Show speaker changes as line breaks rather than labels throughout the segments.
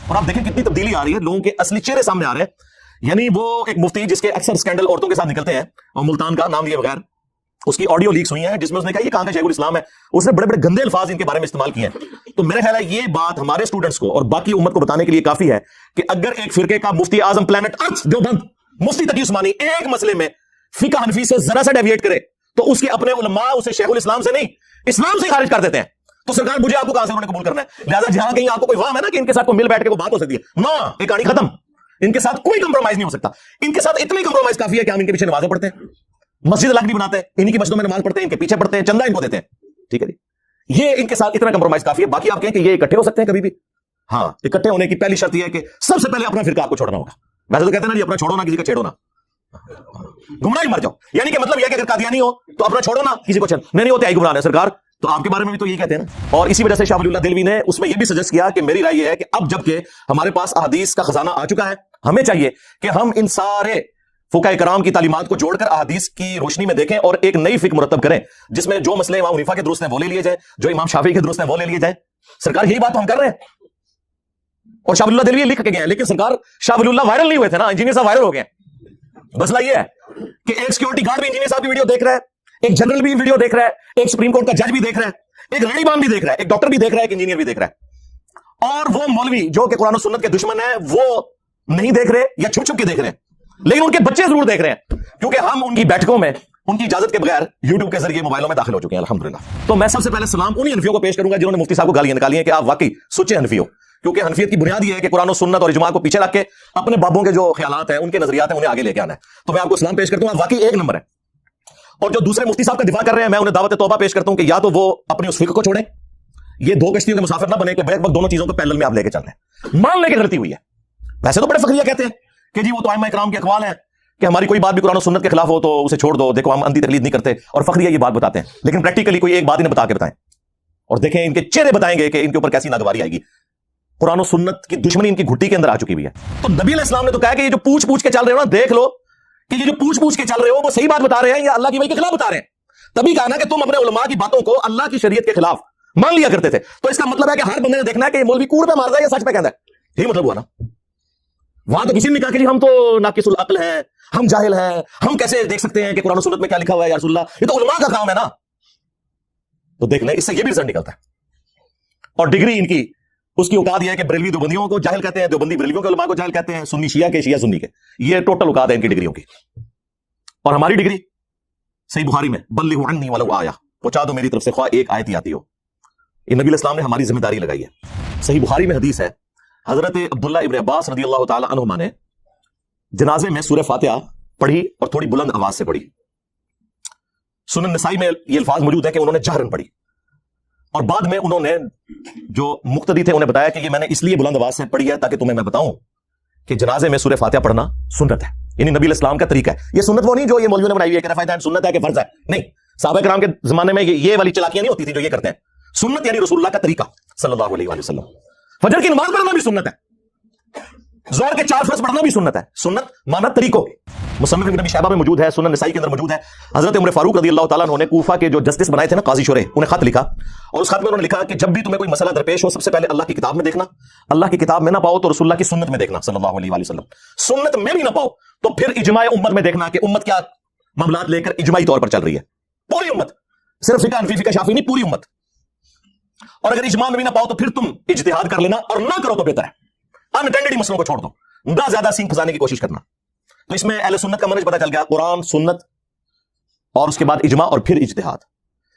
اور آپ دیکھیں کتنی تبدیلی آ رہی ہے, لوگوں کے اصلی چہرے سامنے آ رہے ہیں. یعنی وہ ایک مفتی جس کے اکثر اسکینڈل عورتوں کے ساتھ نکلتے ہیں, اور ملتان کا نام لیے بغیر, اس کی آڈیو لیکس ہوئی ہیں جس میں اس نے کہا یہ کہاں کا شیخ الاسلام ہے, اس نے بڑے بڑے گندے الفاظ ان کے بارے میں استعمال کیے ہیں. تو میرا خیال ہے یہ بات ہمارے اسٹوڈنٹس کو اور باقی امت کو بتانے کے لیے کافی ہے کہ اگر ایک فرقے کا مفتی اعظم پلانٹ ارتھ دیوبند مفتی تقی عثمانی ایک مسئلے میں فقہ حنفی سے ذرا سا ڈیویٹ کرے تو اس کے اپنے علماء اسے شیخ الاسلام سے نہیں اسلام سے خارج کر دیتے ہیں. تو سرکار مجھے آپ کو کہاں سے انہوں نے قبول کرنا ہے؟ لہٰذا جہاں کہیں آپ کو کوئی وہم ہے نا کہ ان کے ساتھ کوئی مل بیٹھ کے وہ بات ہو سکتی ہے, نو, ایک کہانی ختم. ان کے ساتھ کوئی کمپرومائز نہیں ہو سکتا. ان کے ساتھ اتنی کمپرومائز کافی ہے کہ ہم ان کے پیچھے نمازیں پڑھتے ہیں, مسجد الگ نہیں بناتے ہیں, انہی کی مسجدوں میں نماز پڑھتے ہیں, ان کے پیچھے پڑھتے ہیں, چندہ ان کو دیتے ہیں. ٹھیک ہے جی, یہ ان کے ساتھ اتنا کمپرومائز کافی ہے. باقی آپ کہیں کہ یہ اکٹھے ہو سکتے ہیں کبھی بھی؟ ہاں, اکٹھے ہونے کی پہلی شرط یہ ہے کہ سب سے پہلے اپنا فرقہ آپ کو چھوڑنا ہوگا. ویسے تو کہتے ہیں نا جی اپنا چھوڑو نا کسی کا چھیڑو نا, گمراہ ہی مر جاؤ. یعنی کہ مطلب یہ کہ اگر قادیانی ہو تو اپنا چھوڑو نا کسی کو نہیں ہوتے آئی گمراہ ہے سرکار. تو آپ کے بارے میں بھی تو یہ کہتے ہیں نا. اور اسی وجہ سے شاہ ولی اللہ دہلوی نے اس میں یہ بھی سجیسٹ کیا کہ میری رائے یہ ہے کہ اب جب کہ ہمارے پاس احادیث کا خزانہ آ چکا ہے, ہمیں چاہیے کہ ہم ان سارے فقہاء کرام کی تعلیمات کو جوڑ کر احادیث کی روشنی میں دیکھیں اور ایک نئی فکر مرتب کریں جس میں جو مسئلے امام حنیفہ کے درست ہیں وہ لے لیے جائیں, جو امام شافعی کے درست ہیں وہ لے لیے جائیں. سرکار یہی بات تو ہم کر رہے ہیں, اور شاہ ولی اللہ دہلوی لکھ کے گئے ہیں. لیکن سرکار شاہ ولی اللہ وائرل نہیں ہوئے تھے نا, انجینئر صاحب وائرل ہو گئے. مسئلہ یہ ہے کہ ایک سیکورٹی گارڈ بھی انجینئر صاحب کی ویڈیو دیکھ رہا ہے, ایک جنرل بھی ویڈیو دیکھ رہا ہے, ایک سپریم کورٹ کا جج بھی دیکھ رہا ہے, ایک ریڈی بان بھی دیکھ رہا ہے, ایک ڈاکٹر بھی دیکھ رہا ہے, ایک انجینئر بھی دیکھ رہا ہے. اور وہ مولوی جو کہ قرآن و سنت کے دشمن ہیں وہ نہیں دیکھ رہے یا چھپ چھپ کے دیکھ رہے ہیں, لیکن ان کے بچے ضرور دیکھ رہے ہیں, کیونکہ ہم ان کی بیٹھکوں میں ان کی اجازت کے بغیر یوٹیوب کے ذریعے موبائلوں میں داخل ہو چکے ہیں الحمدللہ. تو میں سب سے پہلے سلام انہی حنفیوں کو پیش کروں گا جنہوں نے مفتی صاحب کو گالیاں نکالی ہیں کہ آپ واقعی سچے حنفی ہو, کیونکہ حنفیت کی بنیاد یہ ہے کہ قرآن و سنت اور اجماع کو پیچھے رکھ کے اپنے بابوں کے جو خیالات ہیں, ان کے نظریات ہیں, انہیں آگے لے کے آنا ہے. تو میں آپ کو سلام پیش کرتا ہوں, آپ واقعی ایک نمبر ہے. اور جو دوسرے مفتی صاحب کا دفاع کر رہے ہیں میں انہیں دعوت توبہ پیش کرتا ہوں کہ یا تو وہ اپنی اس فکر کو چھوڑیں, یہ دو کشتیوں کے مسافر نہ بنے کہ بیک وقت دونوں چیزوں کو پیرلل میں آپ لے کے چل رہے ہیں. مان لے کے غلطی ہوئی ہے. ویسے تو بڑے فخریہ کہتے ہیں کہ جی وہ تو ائمہ کرام کے اقوال ہیں کہ ہماری کوئی بات بھی قرآن و سنت کے خلاف ہو تو اسے چھوڑ دو, دیکھو ہم اندھی تقلید نہیں کرتے, اور فخریہ یہ بات بتاتے ہیں. لیکن پریکٹیکلی کوئی ایک بات انہیں بتا کے بتائیں اور دیکھیں ان کے چہرے بتائیں گے کہ ان کے اوپر کیسی ناگواری آئے گی. قرآن و سنت کی دشمنی ان کی گھٹی کے اندر آ چکی ہوئی ہے. تو نبی علیہ السلام نے تو کہا کہ یہ جو پوچھ پوچھ کے چل رہے ہو نا, دیکھ لو کہ یہ جو پوچھ پوچھ کے چل رہے ہو وہ صحیح بات بتا رہے ہیں یا اللہ کی وحی کے خلاف بتا رہے ہیں. تبھی کہا نا کہ تم اپنے علماء کی باتوں کو اللہ کی شریعت کے خلاف مان لیا کرتے تھے. تو اس کا مطلب ہے کہ ہر بندے نے دیکھنا ہے کہ یہ مولوی کوڑ پہ مار رہا ہے یا سچ پہ کہتا ہے. یہی مطلب ہوا نا. وہاں تو کسی نے کہا کہ جی ہم تو ناقص العقل ہیں, ہم جاہل ہیں, ہم کیسے دیکھ سکتے ہیں کہ قرآن و سنت میں کیا لکھا ہوا ہے یا رسول اللہ, یہ تو علماء کا کام ہے نا. تو دیکھ لیں اس سے یہ بھی رزلٹ نکلتا ہے. اور ڈگری ان کی اس کی اوقات یہ ہے کہ بریلوی دیوبندیوں کو جاہل کہتے ہیں, دیوبندی بریلویوں کے علماء کو جاہل کہتے ہیں, سنی شیعہ کے شیعہ سنی کے. یہ ٹوٹل اوقات ہے ان کی ڈگریوں کی. اور ہماری ڈگری صحیح بخاری میں بلغوا عنی ولو آیہ, پہنچا دو میری طرف سے خواہ ایک آیت ہی آتی ہو. یہ نبی علیہ السلام نے ہماری ذمہ داری لگائی ہے. صحیح بخاری میں حدیث ہے, حضرت عبداللہ ابن عباس رضی اللہ تعالی عنہما نے جنازے میں سورہ فاتحہ پڑھی اور تھوڑی بلند آواز سے پڑھی. سنن نسائی میں یہ الفاظ موجود ہے کہ انہوں نے جہرن پڑھی, اور بعد میں انہوں نے جو مقتدی تھے انہیں بتایا کہ یہ میں نے اس لیے بلند آواز سے پڑھی ہے تاکہ تمہیں میں بتاؤں کہ جنازے میں سورہ فاتحہ پڑھنا سنت ہے, یعنی نبی علیہ السلام کا طریقہ ہے. یہ سنت وہ نہیں جو یہ مولویوں نے بنائی ہوئی ہے کہ رفع سنت ہے کہ فرض ہے, نہیں. صحابہ کرام کے زمانے میں یہ والی چلاکیاں نہیں ہوتی تھی جو یہ کرتے ہیں. سنت یعنی رسول اللہ کا طریقہ صلی اللہ علیہ وآلہ وسلم. فجر کی نماز پڑھنا بھی سنت ہے, ظہر کے 4 فرض پڑھنا بھی سنت ہے. سنت مانا طریقوں. مصنف ابن ابی شیبہ میں موجود ہے, سنن نسائی کے اندر موجود ہے. حضرت عمر فاروق رضی اللہ تعالیٰ عنہ نے کوفہ کے جو جسٹس بنائے تھے نا قاضی شورے, انہیں خط لکھا, اور اس خط میں انہوں نے لکھا کہ جب بھی تمہیں کوئی مسئلہ درپیش ہو سب سے پہلے اللہ کی کتاب میں دیکھنا, اللہ کی کتاب میں نہ پاؤ تو رسول اللہ کی سنت میں دیکھنا صلی اللہ علیہ وآلہ وسلم, سنت میں بھی نہ پاؤ تو پھر اجماع امت میں دیکھنا کہ امت کیا معاملات لے کر اجماعی طور پر چل رہی ہے. پوری امت, صرف فقہ حنفی فقہ شافعی نہیں, پوری امت. اور اگر اجماع میں بھی نہ پاؤ تو پھر تم اجتہاد کر لینا, اور نہ کرو تو بہتر ہے. انٹینڈڈ مسئلوں کو چھوڑ دو, نہ زیادہ سینگ پھنسانے کی کوشش کرنا. تو اس میں اہل سنت کا منہج پتہ چل گیا, قرآن سنت اور اس کے بعد اجماع اور پھر اجتہاد.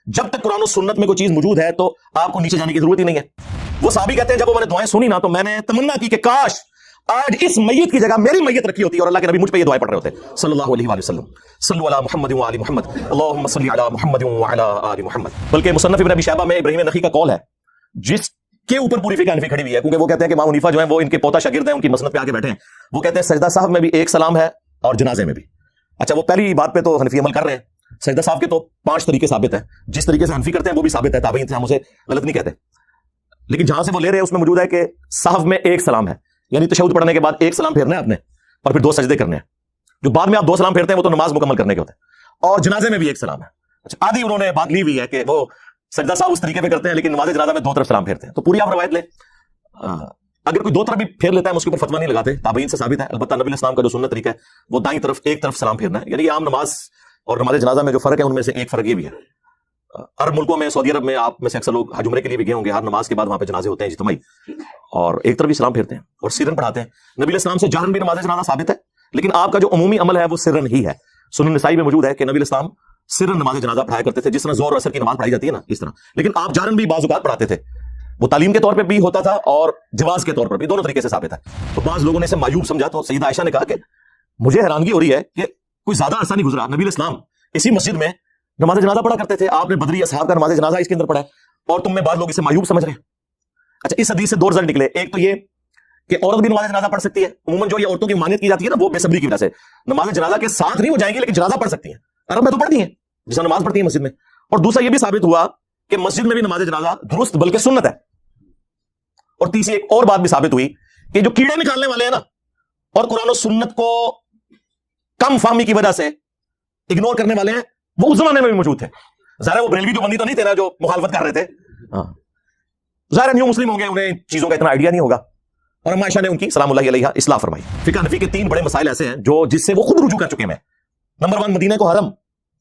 جب تک قرآن و سنت میں کوئی چیز موجود ہے تو آپ کو نیچے جانے کی ضرورت ہی نہیں ہے. وہ صحابی کہتے ہیں جب وہ میں نے دعائیں سنی نا تو میں نے تمنا کی کہ کاش آج اس میت کی جگہ میری میت رکھی ہوتی اور اللہ کے نبی مجھ پہ یہ دعائیں پڑھ رہے ہوتے صلی اللہ علیہ وآلہ وسلم. صلو علی محمد و آل محمد, اللہم صلی علی محمد و علی آل محمد. بلکہ مصنف ابن ابی شیبہ میں ابراہیم نخعی کا قول ہے جس کے اوپر پوری فقہ حنفی کھڑی ہوئی ہے, کیونکہ وہ کہتے ہیں کہ امام حنیفہ جو ہیں وہ ان کے پوتا شاگرد ہیں, ان کی مسند پہ آگے بیٹھے ہیں. وہ کہتے ہیں سجدہ صاحب میں بھی ایک سلام ہے اور جنازے میں بھی. اچھا وہ پہلی بات پہ تو حنفی عمل کر رہے ہیں, سجدہ صاحب کے تو 5 طریقے ثابت ہیں, جس طریقے سے حنفی کرتے ہیں وہ بھی ثابت ہے, تابعین سے ہم اسے غلط نہیں کہتے. لیکن جہاں سے وہ لے رہے ہیں اس میں موجود ہے کہ صاحب میں ایک سلام ہے, یعنی تشہد پڑھنے کے بعد ایک سلام پھیرنا ہے آپ نے اور پھر 2 سجدے کرنے ہیں. جو بعد میں آپ 2 سلام پھیرتے ہیں وہ تو نماز مکمل کرنے کے ہوتے ہیں, اور جنازے میں بھی ایک سلام ہے. اچھا آدھی انہوں نے بات لی ہوئی ہے کہ وہ سجدہ صاحب اس طریقے پہ کرتے ہیں لیکن نماز جنازہ میں 2 طرف سلام پھیرتے ہیں. تو پوری آپ روایت لیں. اگر کوئی دو طرف بھی پھیر لیتا ہے اس کے اوپر فتوا نہیں لگاتے, تابعین سے ثابت ہے. البتہ نبی علیہ السلام کا جو سنت طریقہ ہے وہ دائیں طرف ایک طرف سلام پھیرنا ہے. یعنی یہ عام نماز اور نماز جنازہ میں جو فرق ہے ان میں سے ایک فرق یہ بھی ہے. عرب ملکوں میں, سعودی عرب میں آپ میں سے اکثر لوگ حج عمرے کے لیے بھی گئے ہوں گے, ہر نماز کے بعد وہاں پہ جنازے ہوتے ہیں اجتماعی, اور ایک طرف بھی سلام پھیرتے ہیں اور سرن پڑھاتے ہیں. نبی علیہ السلام سے جہرن بھی نماز جنازہ ثابت ہے, لیکن آپ کا جو عمومی عمل ہے وہ سرن ہی ہے. سنن نسائی میں موجود ہے کہ نبی علیہ السلام سرن نماز جنازہ پڑھایا کرتے تھے, جس طرح ظہر اثر کی نماز پڑھائی جاتی ہے نا اس طرح, لیکن آپ جہرن بھی بعض اوقات پڑھاتے تھے. وہ تعلیم کے طور پہ بھی ہوتا تھا اور جواز کے طور پر بھی, دونوں طریقے سے ثابت ہے. تو بعض لوگوں نے اسے معیوب سمجھا, تو سیدہ عائشہ نے کہا کہ مجھے حیرانگی ہو رہی ہے کہ کوئی زیادہ عرصہ نہیں گزرا, نبی علیہ السلام اسی مسجد میں نماز جنازہ پڑھا کرتے تھے, آپ نے بدری اصحاب کا نماز جنازہ اس کے اندر پڑھا ہے, اور تم میں بعض لوگ اسے معیوب سمجھ رہے ہیں. اچھا, اس حدیث سے دو رزلٹ نکلے. ایک تو یہ کہ عورت بھی نماز جنازہ پڑھ سکتی ہے. عموماً جو یہ عورتوں کی مانیت کی جاتی ہے نا, وہ بے صبری کی وجہ سے نماز جنازہ کے ساتھ نہیں ہو جائیں گی, لیکن جنازہ پڑھ سکتی ہیں. عرب میں تو پڑھتی ہیں جس نماز پڑھتی ہیں مسجد میں. اور دوسرا یہ بھی ثابت ہوا کہ مسجد میں بھی نماز جنازہ درست بلکہ سنت ہے. اور تیسری ایک اور بات بھی ثابت ہوئی کہ جو کیڑے نکالنے والے ہیں نا, اور قرآن و سنت کو کم فہمی کی وجہ سے اگنور کرنے والے ہیں, وہ اس زمانے میں بھی موجود تھے. ظاہر ہے وہ بریلوی جو بندی تو نہیں تھے نا جو مخالفت کر رہے تھے, ظاہر نیو مسلم ہوں گے, انہیں چیزوں کا اتنا آئیڈیا نہیں ہوگا. اور اما عائشہ نے ان کی سلام اللہ علیہ اصلاح فرمائی. فقہ حنفی کے 3 بڑے مسائل ایسے ہیں جو جس سے وہ خود رجوع کر چکے ہیں. نمبر 1, مدینہ کو حرم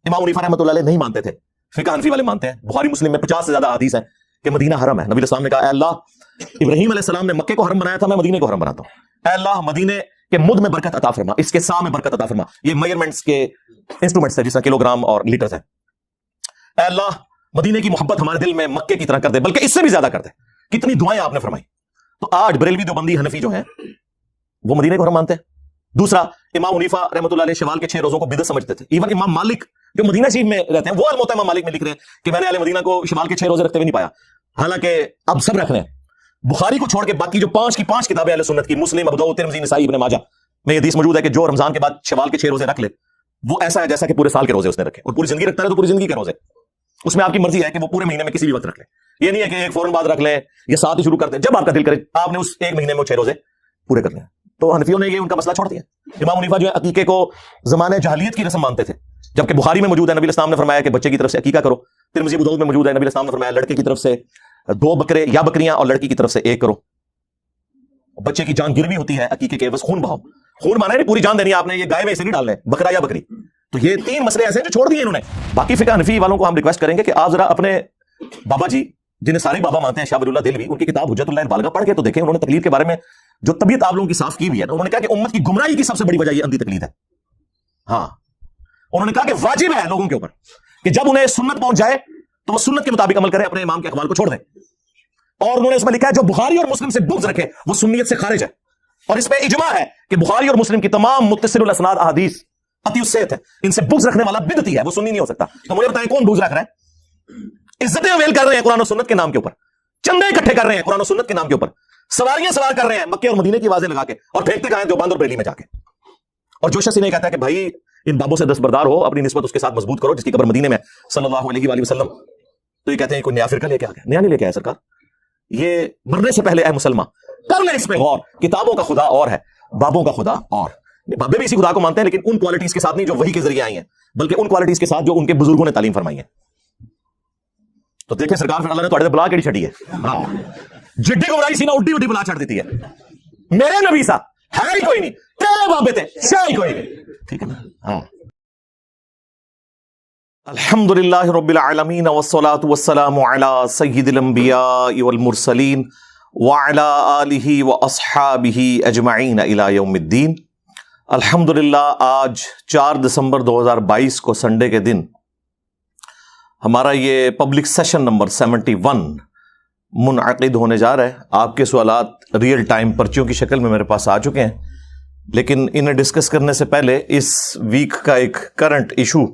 امام حنیفہ رحمۃ اللہ علیہ نہیں مانتے تھے, فقہ حنفی والے مانتے ہیں. بخاری مسلم میں 50 سے زیادہ حدیث ہیں کہ مدینہ حرم ہے. نبی علیہ السلام نے کہا, اے اللہ, ابراہیم علیہ السلام نے مکے کو حرم بنایا تھا, میں مدینے کو حرم بناتا ہوں. اے اللہ, مدینے کے مد میں برکت عطا فرما, اس کے سا میں برکت عطا فرما. یہ میئرمنٹس کے انسٹرومنٹس ہیں جس طرح کلو گرام اور لیٹرز ہیں. اے اللہ, مدینے کی محبت ہمارے دل میں مکے کی طرح کر دے, بلکہ اس سے بھی زیادہ کر دے. کتنی دعائیں آپ نے فرمائی. تو آج بریلوی دیوبندی حنفی جو ہیں وہ مدینے کو حرم مانتے ہیں. دوسرا, امام حنیفہ رحمۃ اللہ علیہ شوال کے 6 روزوں کو بدعت سمجھتے تھے. ایون امام مالک جو مدینہ شریف میں رہتے ہیں, وہ الموطا امام مالک میں لکھ رہے ہیں کہ میں نے اہل مدینہ کو شوال کے 6 روزے رکھتے ہوئے نہیں پایا, حالانکہ اب سب رکھ رہے ہیں. بخاری کو چھوڑ کے باقی جو 5 کی 5 کتابیں اہل سنت کی, مسلم, ابو داؤد, ترمذی, نسائی, ابن ماجہ میں یہ حدیث موجود ہے کہ جو رمضان کے بعد شوال کے 6 روزے رکھ لے وہ ایسا ہے جیسا کہ پورے سال کے روزے اس نے رکھے, اور پوری زندگی رکھتا ہے تو پوری زندگی کے روزے. اس میں آپ کی مرضی ہے کہ وہ پورے مہینے میں کسی بھی وقت رکھ لے. یہ نہیں ہے کہ ایک فوراً بعد رکھ لیں یا ساتھ ہی شروع کر دیں, جب آپ کا دل کرے آپ نے اس ایک مہینے میں 6 روزے پورے کر لیں. تو حنفیوں نے یہ ان کا مسئلہ چھوڑ دیا. امام حنیفہ جو ہے عقیقے کو زمانے جاہلیت کی رسم مانتے تھے, جبکہ بخاری میں موجود ہے نبی علیہ السلام نے فرمایا کہ بچے کی طرف سے عقیقہ کرو. ترمذی, ابو داؤد میں موجود ہے نبی علیہ السلام نے فرمایا لڑکے کی طرف سے 2 بکرے یا بکریاں اور لڑکی کی طرف سے 1 کرو. بچے کی جان گروی ہوتی ہے عقیقے کے, بس خون بہاؤ. خون مانا نہیں پوری جان دینی آپ نے, یہ گائے میں اسے نہیں ڈالنا ہے, بکرا یا بکری. تو یہ 3 مسئلے ایسے ہیں جو چھوڑ دیے انہوں نے. باقی فقہ حنفی والوں کو ہم ریکویسٹ کریں گے کہ آپ ذرا اپنے بابا جی جنہیں سارے بابا مانتے ہیں, شاہ ولی اللہ دہلوی, ان کی کتاب حجت اللہ البالغہ پڑھ کے تو دیکھیں. انہوں نے تقلید کے بارے میں جو طبیعت آپ لوگوں کی صاف کی ہوئی ہے, انہوں نے کہا کہ امت کی گمراہی کی سب سے بڑی وجہ یہ اندھی تقلید ہے. ہاں, انہوں نے کہا کہ واجب ہے لوگوں کے اوپر کہ جب انہیں سنت پہنچ جائے تو وہ سنت کے مطابق عمل کریں, اپنے امام کے اقوال کو چھوڑ دیں. اور انہوں نے اس میں لکھا ہے جو بخاری اور مسلم سے بغض رکھے وہ سنیت سے خارج ہے. اور اس پہ اجماع ہے کہ بخاری اور مسلم کی تمام متصل الاسناد احادیث قطعی الصحت ہے, ان سے بغض رکھنے والا بدعتی ہے, وہ سنی نہیں ہو سکتا. تو مجھے بتائیں کون بغض رکھ رہا ہے؟ عزتیں اویل کر رہے ہیں قرآن و سنت کے نام کے اوپر, چندے اکٹھے کر رہے ہیں قرآن و سنت کے نام کے اوپر, سواریاں سوار کر رہے ہیں مکے اور مدینے کی آوازیں لگا کے, اور پھینکتے کہاں ہیں دیوبند اور بریلی میں جا کے. اور جو شخص انہیں کہتا ہے کہ بھائی ان بابوں سے دستبردار ہو, اپنی نسبت اس کے ساتھ مضبوط کرو جس کی قبر مدینے میں صلی اللہ علیہ وآلہ وسلم, تو یہ کہتے ہیں کوئی نیا فرقہ لے کے آ گیا. نیا نہیں لے کے آیا سرکار, یہ مرنے سے پہلے اے مسلمان کر لیں اس پہ غور. کتابوں کا خدا اور ہے, بابوں کا خدا اور. بابے بھی اسی خدا کو مانتے ہیں لیکن ان کوالٹیز کے ساتھ نہیں جو وحی کے ذریعے آئی ہیں, بلکہ ان کوالٹیز کے ساتھ جو ان کے بزرگوں نے تعلیم فرمائی ہے. تو دیکھیں سرکار پھر اللہ نے تھوڑے بلا کیڑی چھڑی ہے. ہاں, جڈی گمراہی سی نا اڈی اڈی بلا چھڑ دیتی ہے. میرے نبی سا ہے ہی کوئی نہیں, تیرے بابے تھے شاہ ہی کوئی نہیں. ٹھیک ہے نا. ہاں, الحمدللہ رب العالمین والصلاة والسلام علی سید الانبیاء والمرسلین وعلی آلہ واصحابہ اجمعین الی یوم الدین. الحمدللہ آج 4 دسمبر 2022 کو سنڈے کے دن ہمارا یہ پبلک سیشن نمبر 71 منعقد ہونے جا رہا ہے. آپ کے سوالات ریئل ٹائم پرچیوں کی شکل میں میرے پاس آ چکے ہیں, لیکن انہیں ڈسکس کرنے سے پہلے اس ویک کا ایک کرنٹ ایشو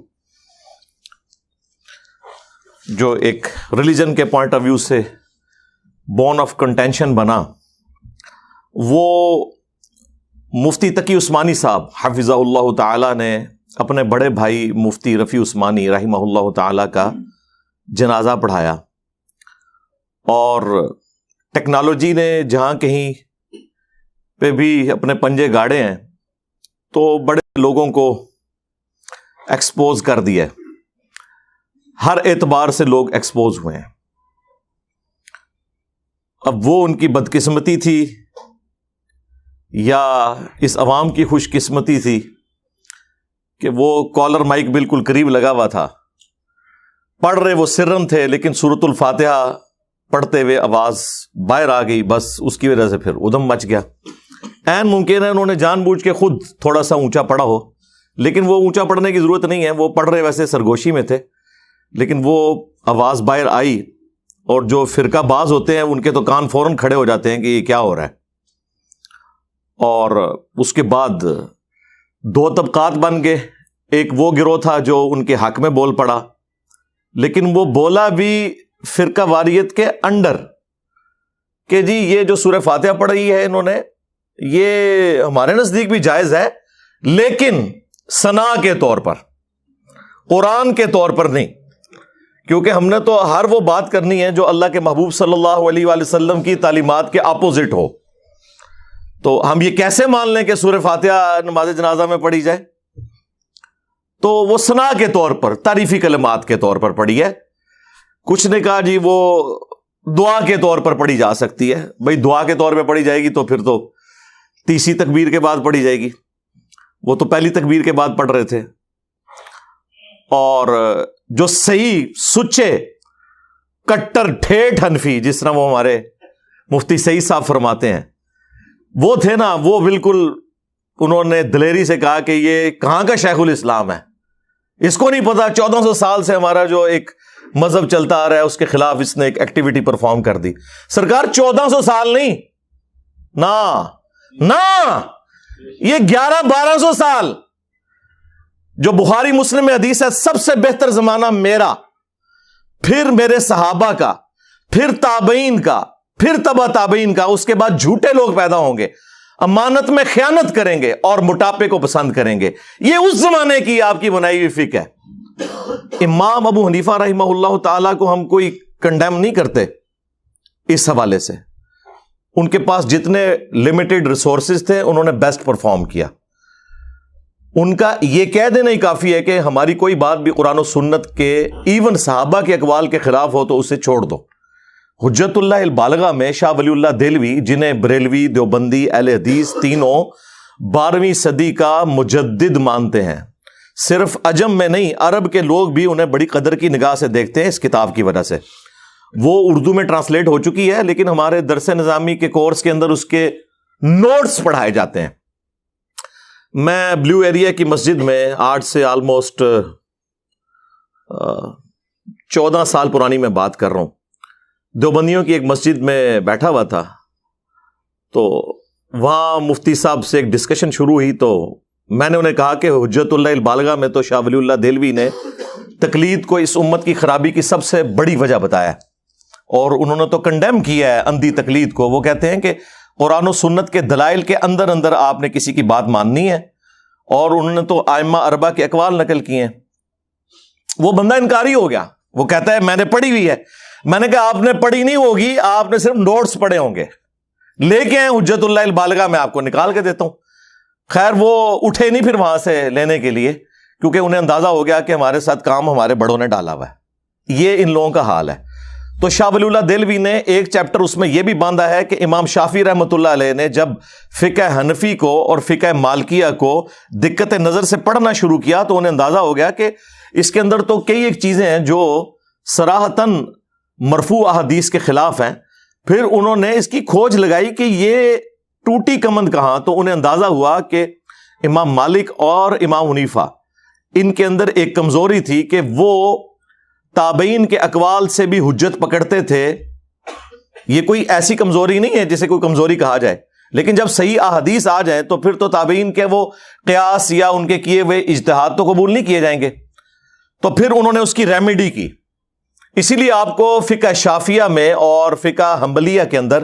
جو ایک ریلیجن کے پوائنٹ آف ویو سے بون آف کنٹینشن بنا, وہ مفتی تقی عثمانی صاحب حفظہ اللہ تعالی نے اپنے بڑے بھائی مفتی رفیع عثمانی رحمہ اللہ تعالی کا جنازہ پڑھایا. اور ٹیکنالوجی نے جہاں کہیں پہ بھی اپنے پنجے گاڑے ہیں تو بڑے لوگوں کو ایکسپوز کر دیا, ہر اعتبار سے لوگ ایکسپوز ہوئے ہیں. اب وہ ان کی بدقسمتی تھی یا اس عوام کی خوش قسمتی تھی کہ وہ کالر مائک بالکل قریب لگا ہوا تھا, پڑھ رہے وہ سرن تھے, لیکن سورۃ الفاتحہ پڑھتے ہوئے آواز باہر آ گئی, بس اس کی وجہ سے پھر ادھم مچ گیا. عین ممکن ہے انہوں نے جان بوجھ کے خود تھوڑا سا اونچا پڑھا ہو, لیکن وہ اونچا پڑھنے کی ضرورت نہیں ہے, وہ پڑھ رہے ویسے سرگوشی میں تھے, لیکن وہ آواز باہر آئی, اور جو فرقہ باز ہوتے ہیں ان کے تو کان فوراً کھڑے ہو جاتے ہیں کہ یہ کیا ہو رہا ہے. اور اس کے بعد دو طبقات بن گئے. ایک وہ گروہ تھا جو ان کے حق میں بول پڑا, لیکن وہ بولا بھی فرقہ واریت کے انڈر کہ جی یہ جو سورہ فاتحہ پڑھی ہے انہوں نے, یہ ہمارے نزدیک بھی جائز ہے, لیکن ثنا کے طور پر, قرآن کے طور پر نہیں, کیونکہ ہم نے تو ہر وہ بات کرنی ہے جو اللہ کے محبوب صلی اللہ علیہ وآلہ وسلم کی تعلیمات کے اپوزٹ ہو. تو ہم یہ کیسے مان لیں کہ سورہ فاتحہ نماز جنازہ میں پڑھی جائے؟ تو وہ ثنا کے طور پر, تعریفی کلمات کے طور پر پڑھی ہے. کچھ نے کہا جی وہ دعا کے طور پر پڑھی جا سکتی ہے. بھئی دعا کے طور پہ پڑھی جائے گی تو پھر تو تیسری تکبیر کے بعد پڑھی جائے گی, وہ تو پہلی تکبیر کے بعد پڑھ رہے تھے. اور جو صحیح سچے کٹر ٹھیٹھ حنفی, جس طرح وہ ہمارے مفتی سعید صاحب فرماتے ہیں, وہ تھے نا, وہ بالکل انہوں نے دلیری سے کہا کہ یہ کہاں کا شیخ الاسلام ہے, اس کو نہیں پتا 1400 سال سے ہمارا جو ایک مذہب چلتا آ رہا ہے اس کے خلاف اس نے ایک ایکٹیویٹی پرفارم کر دی. سرکار 1400 سال نہیں نا, یہ 1100-1200 سال. جو بخاری مسلم میں حدیث ہے, سب سے بہتر زمانہ میرا, پھر میرے صحابہ کا, پھر تابعین کا, پھر تبع تابعین کا, اس کے بعد جھوٹے لوگ پیدا ہوں گے, امانت میں خیانت کریں گے اور موٹاپے کو پسند کریں گے. یہ اس زمانے کی آپ کی بنائی ہوئی فقہ ہے. امام ابو حنیفہ رحمہ اللہ تعالیٰ کو ہم کوئی کنڈیم نہیں کرتے اس حوالے سے. ان کے پاس جتنے لمیٹڈ ریسورسز تھے انہوں نے بیسٹ پرفارم کیا. ان کا یہ کہہ دینا ہی کافی ہے کہ ہماری کوئی بات بھی قرآن و سنت کے, ایون صحابہ کے اقوال کے خلاف ہو تو اسے چھوڑ دو. حجت اللہ البالغہ میں شاہ ولی اللہ دہلوی, جنہیں بریلوی, دیوبندی, اہل حدیث تینوں 12ویں صدی کا مجدد مانتے ہیں. صرف عجم میں نہیں, عرب کے لوگ بھی انہیں بڑی قدر کی نگاہ سے دیکھتے ہیں اس کتاب کی وجہ سے. وہ اردو میں ٹرانسلیٹ ہو چکی ہے, لیکن ہمارے درس نظامی کے کورس کے اندر اس کے نوٹس پڑھائے جاتے ہیں. میں بلیو ایریا کی مسجد میں آج سے آلموسٹ 14 سال پرانی میں بات کر رہا ہوں, دیوبندیوں کی ایک مسجد میں بیٹھا ہوا تھا. تو وہاں مفتی صاحب سے ایک ڈسکشن شروع ہوئی, تو میں نے انہیں کہا کہ حجت اللہ البالغہ میں تو شاہ ولی اللہ دہلوی نے تقلید کو اس امت کی خرابی کی سب سے بڑی وجہ بتایا, اور انہوں نے تو کنڈیم کیا ہے اندھی تقلید کو. وہ کہتے ہیں کہ قرآن و سنت کے دلائل کے اندر اندر آپ نے کسی کی بات ماننی ہے, اور انہوں نے تو ائمہ اربعہ کے اقوال نقل کیے ہیں. وہ بندہ انکاری ہو گیا, وہ کہتا ہے میں نے پڑھی ہوئی ہے. میں نے کہا آپ نے پڑھی نہیں ہوگی, آپ نے صرف نوٹس پڑھے ہوں گے. لے کے آئے حجت اللہ البالغہ, میں آپ کو نکال کے دیتا ہوں. خیر وہ اٹھے نہیں پھر وہاں سے لینے کے لیے, کیونکہ انہیں اندازہ ہو گیا کہ ہمارے ساتھ کام ہمارے بڑوں نے ڈالا ہوا ہے. یہ ان لوگوں کا حال ہے. تو شاہ ولی اللہ دہلوی نے ایک چیپٹر اس میں یہ بھی باندھا ہے کہ امام شافعی رحمۃ اللہ علیہ نے جب فقہ حنفی کو اور فقہ مالکیہ کو دقت نظر سے پڑھنا شروع کیا تو انہیں اندازہ ہو گیا کہ اس کے اندر تو کئی ایک چیزیں ہیں جو صراحتاً مرفوع احادیث کے خلاف ہیں. پھر انہوں نے اس کی کھوج لگائی کہ یہ ٹوٹی کمند کہاں, تو انہیں اندازہ ہوا کہ امام مالک اور امام حنیفہ ان کے اندر ایک کمزوری تھی کہ وہ تابعین کے اقوال سے بھی حجت پکڑتے تھے. یہ کوئی ایسی کمزوری نہیں ہے جسے کوئی کمزوری کہا جائے, لیکن جب صحیح احادیث آ جائیں تو پھر تو تابعین کے وہ قیاس یا ان کے کیے ہوئے اجتہاد تو قبول نہیں کیے جائیں گے. تو پھر انہوں نے اس کی ریمیڈی کی. اسی لیے آپ کو فقہ شافعیہ میں اور فقہ حنبلیہ کے اندر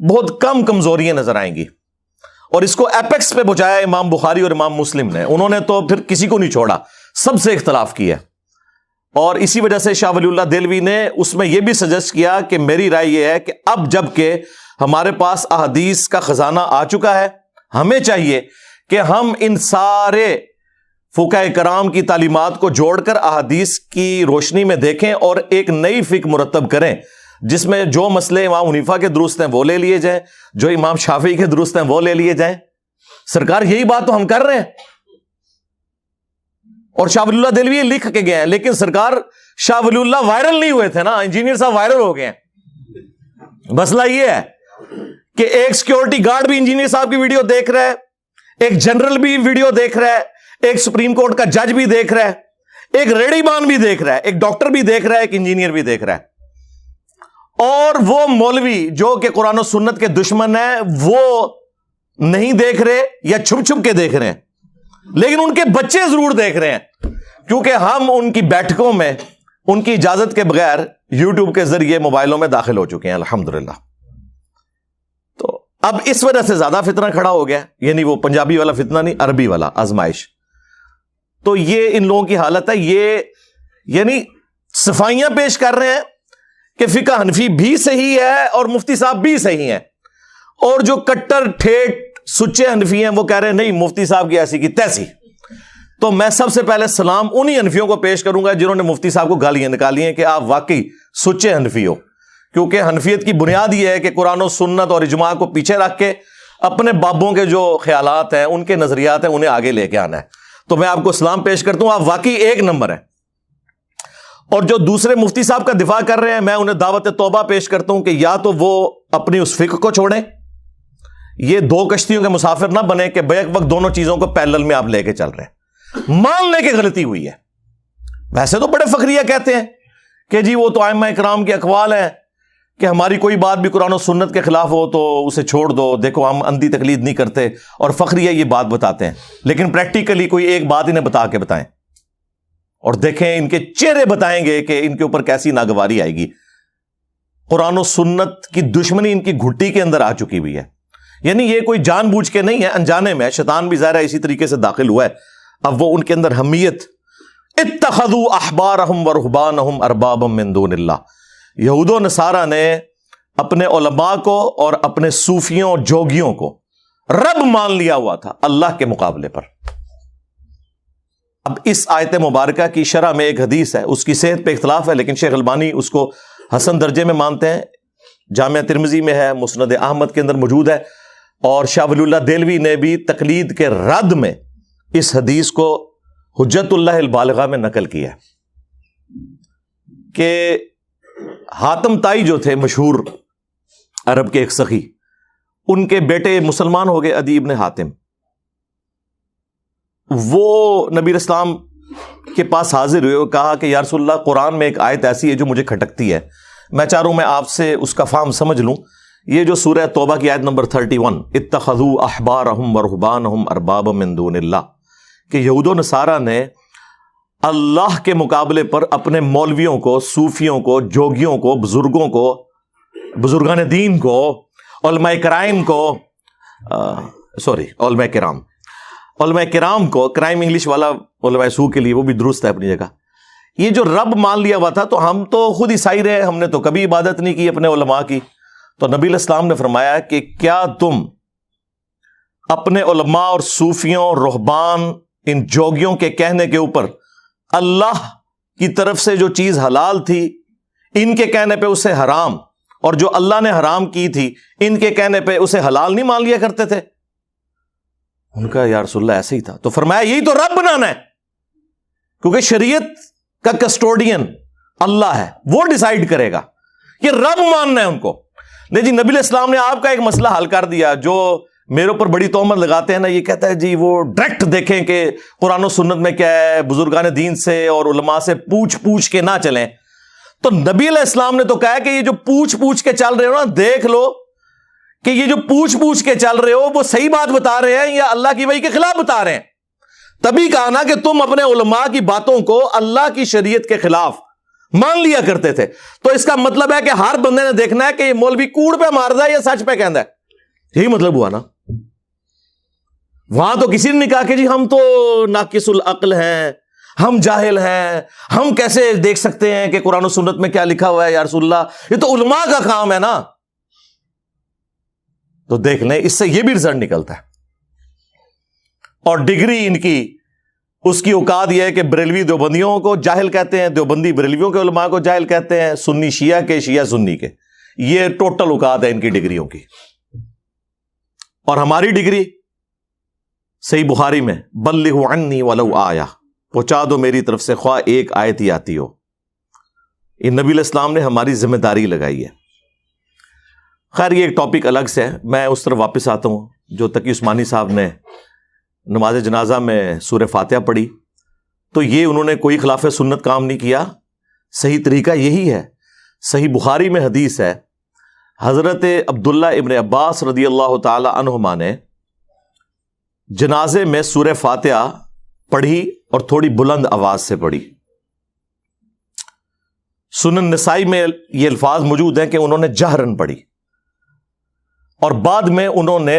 بہت کم کمزوریاں نظر آئیں گی, اور اس کو ایپیکس پہ پہنچایا امام بخاری اور امام مسلم نے. انہوں نے تو پھر کسی کو نہیں چھوڑا, سب سے اختلاف کیا. اور اسی وجہ سے شاہ ولی اللہ دہلوی نے اس میں یہ بھی سجیسٹ کیا کہ میری رائے یہ ہے کہ اب جب کہ ہمارے پاس احادیث کا خزانہ آ چکا ہے, ہمیں چاہیے کہ ہم ان سارے فقہاء کرام کی تعلیمات کو جوڑ کر احادیث کی روشنی میں دیکھیں اور ایک نئی فقہ مرتب کریں, جس میں جو مسئلے امام حنیفہ کے درست ہیں وہ لے لیے جائیں, جو امام شافعی کے درست ہیں وہ لے لیے جائیں, سرکار یہی بات تو ہم کر رہے ہیں. اور شاہ ولی اللہ دہلوی لکھ کے گئے ہیں, لیکن سرکار شاہ ولی اللہ وائرل نہیں ہوئے تھے نا, انجینئر صاحب وائرل ہو گئے ہیں. مسئلہ یہ ہے کہ ایک سیکیورٹی گارڈ بھی انجینئر صاحب کی ویڈیو دیکھ رہا ہے, ایک جنرل بھی ویڈیو دیکھ رہا ہے, ایک سپریم کورٹ کا جج بھی دیکھ رہا ہے, ایک ریڑھی مان بھی دیکھ رہا ہے, ایک ڈاکٹر بھی دیکھ رہا ہے, ایک انجینئر بھی دیکھ رہا ہے. اور وہ مولوی جو کہ قرآن و سنت کے دشمن ہیں وہ نہیں دیکھ رہے یا چھپ چھپ کے دیکھ رہے ہیں, لیکن ان کے بچے ضرور دیکھ رہے ہیں, کیونکہ ہم ان کی بیٹھکوں میں ان کی اجازت کے بغیر یوٹیوب کے ذریعے موبائلوں میں داخل ہو چکے ہیں الحمدللہ. تو اب اس وجہ سے زیادہ فتنہ کھڑا ہو گیا, یعنی وہ پنجابی والا فتنہ نہیں, عربی والا آزمائش. تو یہ ان لوگوں کی حالت ہے. یہ یعنی صفائیاں پیش کر رہے ہیں کہ فقہ حنفی بھی صحیح ہے اور مفتی صاحب بھی صحیح ہیں, اور جو کٹر ٹھیٹ سچے حنفی ہیں وہ کہہ رہے ہیں نہیں مفتی صاحب کی ایسی کی تیسی. تو میں سب سے پہلے سلام انہی حنفیوں کو پیش کروں گا جنہوں نے مفتی صاحب کو گالیاں نکالی ہیں کہ آپ واقعی سچے حنفی ہو, کیونکہ حنفیت کی بنیاد یہ ہے کہ قرآن و سنت اور اجماع کو پیچھے رکھ کے اپنے بابوں کے جو خیالات ہیں, ان کے نظریات ہیں, انہیں آگے لے کے آنا ہے. تو میں آپ کو سلام پیش کرتا ہوں, آپ واقعی ایک نمبر ہیں. اور جو دوسرے مفتی صاحب کا دفاع کر رہے ہیں, میں انہیں دعوت توبہ پیش کرتا ہوں کہ یا تو وہ اپنی اس فکر کو چھوڑیں, یہ دو کشتیوں کے مسافر نہ بنے کہ بیک وقت دونوں چیزوں کو پیرلل میں آپ لے کے چل رہے ہیں. مان لے کے غلطی ہوئی ہے. ویسے تو بڑے فخریہ کہتے ہیں کہ جی وہ تو ائمہ کرام کے اقوال ہیں کہ ہماری کوئی بات بھی قرآن و سنت کے خلاف ہو تو اسے چھوڑ دو, دیکھو ہم اندھی تقلید نہیں کرتے, اور فخریہ یہ بات بتاتے ہیں. لیکن پریکٹیکلی کوئی ایک بات انہیں بتا کے بتائیں, اور دیکھیں ان کے چہرے بتائیں گے کہ ان کے اوپر کیسی ناگواری آئے گی. قرآن و سنت کی دشمنی ان کی گھٹی کے اندر آ چکی ہوئی ہے. یعنی یہ کوئی جان بوجھ کے نہیں ہے, انجانے میں. شیطان بھی ظاہر ہے اسی طریقے سے داخل ہوا ہے. اب وہ ان کے اندر حمیت, اتخذوا احبارہم ورہبانہم اربابا من دون اللہ, یہود و نصارہ نے اپنے علماء کو اور اپنے صوفیوں جوگیوں کو رب مان لیا ہوا تھا اللہ کے مقابلے پر. اب اس آیت مبارکہ کی شرح میں ایک حدیث ہے, اس کی صحت پہ اختلاف ہے, لیکن شیخ البانی اس کو حسن درجے میں مانتے ہیں. جامعہ ترمذی میں ہے, مسند احمد کے اندر موجود ہے, اور شاہ ولی اللہ دہلوی نے بھی تقلید کے رد میں اس حدیث کو حجت اللہ البالغہ میں نقل کیا ہے کہ حاتم طائی جو تھے مشہور عرب کے ایک سخی, ان کے بیٹے مسلمان ہو گئے, عدی ابن حاتم. وہ نبی اسلام کے پاس حاضر ہوئے اور کہا کہ یا رسول اللہ قرآن میں ایک آیت ایسی ہے جو مجھے کھٹکتی ہے, میں چاہ رہا ہوں میں آپ سے اس کا فہم سمجھ لوں. یہ جو سورہ توبہ کی آیت نمبر 31, اتخذوا احبارہم ورہبانہم اربابا من دون اللہ, کہ یہود و نصارہ نے اللہ کے مقابلے پر اپنے مولویوں کو, صوفیوں کو, جوگیوں کو, بزرگوں کو, بزرگان دین کو, علماء کرائم کو, علماء کرام کو, کرائم انگلش والا علماء سو کے لیے وہ بھی درست ہے اپنی جگہ, یہ جو رب مان لیا ہوا تھا. تو ہم تو خود عیسائی رہے, ہم نے تو کبھی عبادت نہیں کی اپنے علماء کی. تو نبی علیہ السلام نے فرمایا کہ کیا تم اپنے علماء اور صوفیوں, رہبان, ان جوگیوں کے کہنے کے اوپر اللہ کی طرف سے جو چیز حلال تھی ان کے کہنے پہ اسے حرام, اور جو اللہ نے حرام کی تھی ان کے کہنے پہ اسے حلال نہیں مان لیا کرتے تھے؟ ان کا یا رسول اللہ ایسے ہی تھا. تو فرمایا یہی تو رب بنانا ہے, کیونکہ شریعت کا کسٹوڈین اللہ ہے, وہ ڈیسائیڈ کرے گا, یہ رب ماننا ہے ان کو. نہیں جی, نبی علیہ السلام نے آپ کا ایک مسئلہ حل کر دیا. جو میرے اوپر بڑی تہمت لگاتے ہیں نا, یہ کہتا ہے جی وہ ڈائریکٹ دیکھیں کہ قرآن و سنت میں کیا ہے, بزرگان دین سے اور علماء سے پوچھ کے نہ چلیں. تو نبی علیہ السلام نے تو کہا کہ یہ جو پوچھ کے چل رہے ہو نا, دیکھ لو کہ یہ جو پوچھ کے چل رہے ہو وہ صحیح بات بتا رہے ہیں یا اللہ کی وحی کے خلاف بتا رہے ہیں. تبھی کہا نا کہ تم اپنے علماء کی باتوں کو اللہ کی شریعت کے خلاف مان لیا کرتے تھے. تو اس کا مطلب ہے کہ ہر بندے نے دیکھنا ہے کہ یہ مولوی کوڑ پہ مار رہا ہے یا سچ پہ کہندا ہے. یہی مطلب ہوا نا. وہاں تو کسی نے نہیں کہا کہ جی ہم تو ناقص العقل ہیں, ہم جاہل ہیں, ہم کیسے دیکھ سکتے ہیں کہ قرآن و سنت میں کیا لکھا ہوا ہے یا رسول اللہ, یہ تو علماء کا کام ہے نا. تو دیکھ لیں, اس سے یہ بھی رزلٹ نکلتا ہے. اور ڈگری ان کی, اس کی اوقات یہ ہے کہ بریلوی دیوبندیوں کو جاہل کہتے ہیں, دیوبندی بریلویوں کے علماء کو جاہل کہتے ہیں, سنی شیعہ کے, شیعہ سنی کے. یہ ٹوٹل اوقات ہے ان کی ڈگریوں کی. اور ہماری ڈگری صحیح بخاری میں بلغ عنی ولو آیا، پہنچا دو میری طرف سے خواہ ایک آیت ہی آتی ہو. یہ نبی علیہ السلام نے ہماری ذمہ داری لگائی ہے. خیر یہ ایک ٹاپک الگ سے ہے، میں اس طرف واپس آتا ہوں. جو تقی عثمانی صاحب نے نماز جنازہ میں سورہ فاتحہ پڑھی تو یہ انہوں نے کوئی خلاف سنت کام نہیں کیا، صحیح طریقہ یہی ہے. صحیح بخاری میں حدیث ہے، حضرت عبداللہ ابن عباس رضی اللہ تعالی عنہما نے جنازے میں سورہ فاتحہ پڑھی اور تھوڑی بلند آواز سے پڑھی. سنن نسائی میں یہ الفاظ موجود ہیں کہ انہوں نے جہرن پڑھی، اور بعد میں انہوں نے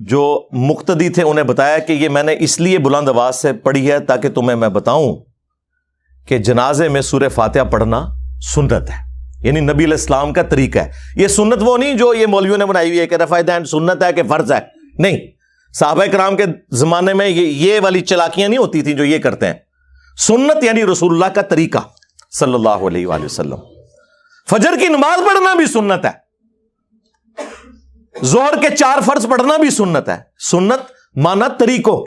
جو مقتدی تھے انہیں بتایا کہ یہ میں نے اس لیے بلند آواز سے پڑھی ہے تاکہ تمہیں میں بتاؤں کہ جنازے میں سورہ فاتحہ پڑھنا سنت ہے، یعنی نبی علیہ السلام کا طریقہ ہے. یہ سنت وہ نہیں جو یہ مولویوں نے بنائی ہوئی ہے کہ رفع دین سنت ہے کہ فرض ہے، نہیں. صحابہ کرام کے زمانے میں یہ والی چلاکیاں نہیں ہوتی تھیں جو یہ کرتے ہیں. سنت یعنی رسول اللہ کا طریقہ صلی اللہ علیہ وآلہ وسلم. فجر کی نماز پڑھنا بھی سنت ہے، ظہر کے 4 فرض پڑھنا بھی سنت ہے. سنت مانا طریقوں.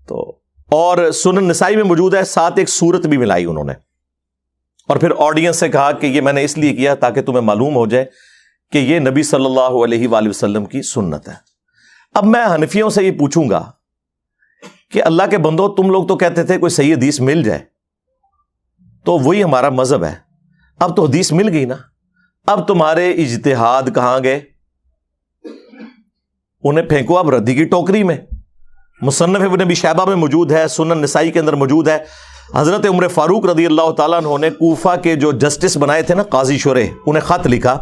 تو اور سنن نسائی میں موجود ہے، ساتھ ایک سورت بھی ملائی انہوں نے، اور پھر آڈینس سے کہا کہ یہ میں نے اس لیے کیا تاکہ تمہیں معلوم ہو جائے کہ یہ نبی صلی اللہ علیہ وآلہ وسلم کی سنت ہے. اب میں حنفیوں سے یہ پوچھوں گا کہ اللہ کے بندو، تم لوگ تو کہتے تھے کوئی صحیح حدیث مل جائے تو وہی ہمارا مذہب ہے. اب تو حدیث مل گئی نا، اب تمہارے اجتہاد کہاں گئے؟ انہیں پھینکو اب ردی کی ٹوکری میں. مصنف ابن ابی شیبہ میں موجود ہے، سنن نسائی کے اندر موجود ہے. حضرت عمر فاروق رضی اللہ تعالیٰ عنہ نے کوفہ کے جو جسٹس بنائے تھے نا، قاضی شرح، انہیں خط لکھا،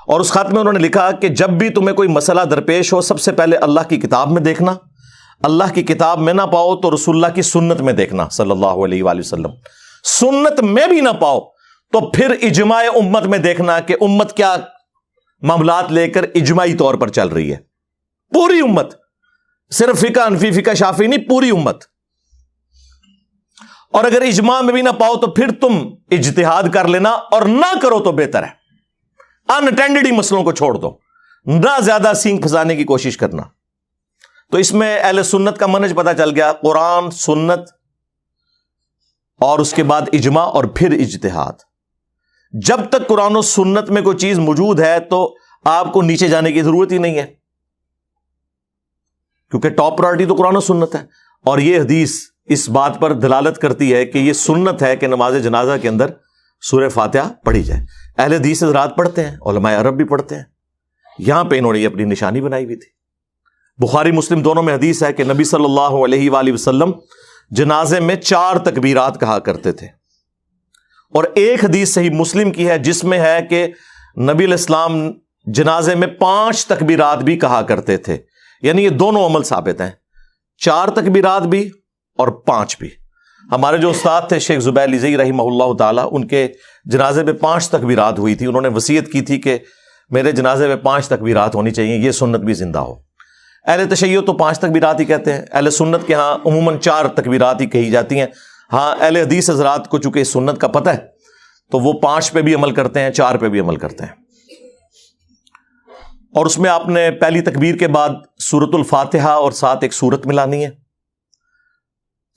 اور اس خط میں انہوں نے لکھا کہ جب بھی تمہیں کوئی مسئلہ درپیش ہو، سب سے پہلے اللہ کی کتاب میں دیکھنا، اللہ کی کتاب میں نہ پاؤ تو رسول اللہ کی سنت میں دیکھنا صلی اللہ علیہ وآلہ وسلم. سنت میں بھی نہ پاؤ تو پھر اجماع امت میں دیکھنا کہ امت کیا معاملات لے کر اجماعی طور پر چل رہی ہے. پوری امت، صرف فقہ حنفی فقہ شافعی نہیں، پوری امت. اور اگر اجماع میں بھی نہ پاؤ تو پھر تم اجتہاد کر لینا، اور نہ کرو تو بہتر ہے. انٹینڈڈ ہی مسئلوں کو چھوڑ دو، نہ زیادہ سینگ پھنسانے کی کوشش کرنا. تو اس میں اہل سنت کا منہج پتہ چل گیا، قرآن، سنت، اور اس کے بعد اجماع اور پھر اجتہاد. جب تک قرآن و سنت میں کوئی چیز موجود ہے تو آپ کو نیچے جانے کی ضرورت ہی نہیں ہے، کیونکہ ٹاپ پرائرٹی تو قرآن و سنت ہے. اور یہ حدیث اس بات پر دلالت کرتی ہے کہ یہ سنت ہے کہ نماز جنازہ کے اندر سورہ فاتحہ پڑھی جائے. اہل حدیث حضرات پڑھتے ہیں، علماء عرب بھی پڑھتے ہیں. یہاں پہ انہوں نے اپنی نشانی بنائی ہوئی تھی. بخاری مسلم دونوں میں حدیث ہے کہ نبی صلی اللہ علیہ وآلہ وسلم جنازے میں 4 تکبیرات کہا کرتے تھے. اور ایک حدیث صحیح مسلم کی ہے جس میں ہے کہ نبی علیہ السلام جنازے میں 5 تکبیرات بھی کہا کرتے تھے. یعنی یہ دونوں عمل ثابت ہیں، 4 تکبیرات بھی اور 5 بھی. ہمارے جو استاد تھے شیخ زبیر لیزئی رحمہ اللہ تعالیٰ، ان کے جنازے میں 5 تکبیرات ہوئی تھی. انہوں نے وصیت کی تھی کہ میرے جنازے میں 5 تکبیرات ہونی چاہیے، یہ سنت بھی زندہ ہو. اہل تشیع تو 5 تکبیرات ہی کہتے ہیں، اہل سنت کے ہاں عموماً 4 تکبیرات ہی کہی جاتی ہیں. ہاں اہل حدیث حضرات کو چونکہ سنت کا پتہ ہے تو وہ 5 پہ بھی عمل کرتے ہیں، 4 پہ بھی عمل کرتے ہیں. اور اس میں آپ نے پہلی تکبیر کے بعد سورۃ الفاتحہ اور ساتھ ایک سورت ملانی ہے.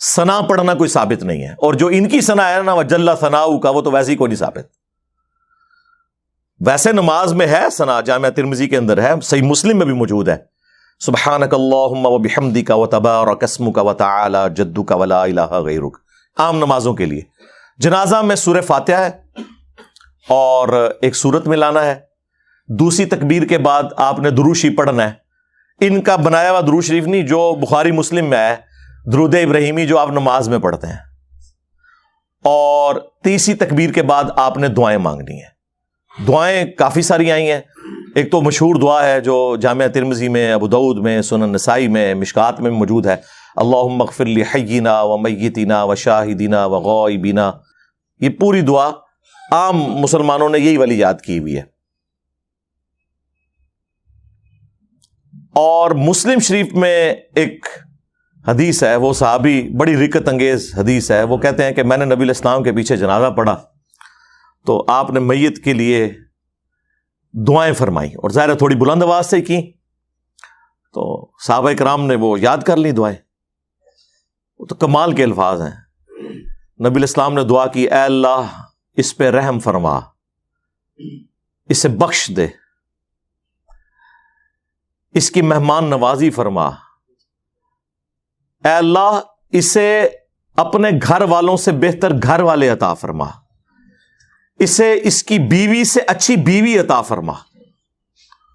ثنا پڑھنا کوئی ثابت نہیں ہے، اور جو ان کی ثنا ہے نا وجل ثناؤ کا، وہ تو ویسے ہی کوئی نہیں ثابت. ویسے نماز میں ہے ثنا، جامعہ ترمذی کے اندر ہے، صحیح مسلم میں بھی موجود ہے، سبحانک اللہم وبحمدک وتبارک اسمک وتعالی جدک ولا الہ غیرک، عام نمازوں کے لیے. جنازہ میں سورہ فاتحہ ہے اور ایک سورت ملانا ہے. دوسری تکبیر کے بعد آپ نے درود شریف پڑھنا ہے. ان کا بنایا ہوا درود شریف نہیں، جو بخاری مسلم میں ہے، درود ابراہیمی جو آپ نماز میں پڑھتے ہیں. اور تیسری تکبیر کے بعد آپ نے دعائیں مانگنی ہیں. دعائیں کافی ساری آئی ہیں. ایک تو مشہور دعا ہے جو جامعہ ترمذی میں، ابو داؤد میں، سنن نسائی میں، مشکات میں موجود ہے، اللہم اغفر لحینا ومیتنا وشاہدنا وغائبنا. یہ پوری دعا عام مسلمانوں نے یہی والی یاد کی ہوئی ہے. اور مسلم شریف میں ایک حدیث ہے، وہ صحابی بڑی رکت انگیز حدیث ہے. وہ کہتے ہیں کہ میں نے نبی علیہ السلام کے پیچھے جنازہ پڑھا تو آپ نے میت کے لیے دعائیں فرمائی، اور ظاہر تھوڑی بلند آواز سے کی. تو صحابہ کرام نے وہ یاد کر لی دعائیں. وہ تو کمال کے الفاظ ہیں. نبی علیہ السلام نے دعا کی, اے اللہ اس پہ رحم فرما, اسے بخش دے, اس کی مہمان نوازی فرما, اے اللہ اسے اپنے گھر والوں سے بہتر گھر والے عطا فرما, اسے اس کی بیوی سے اچھی بیوی عطا فرما.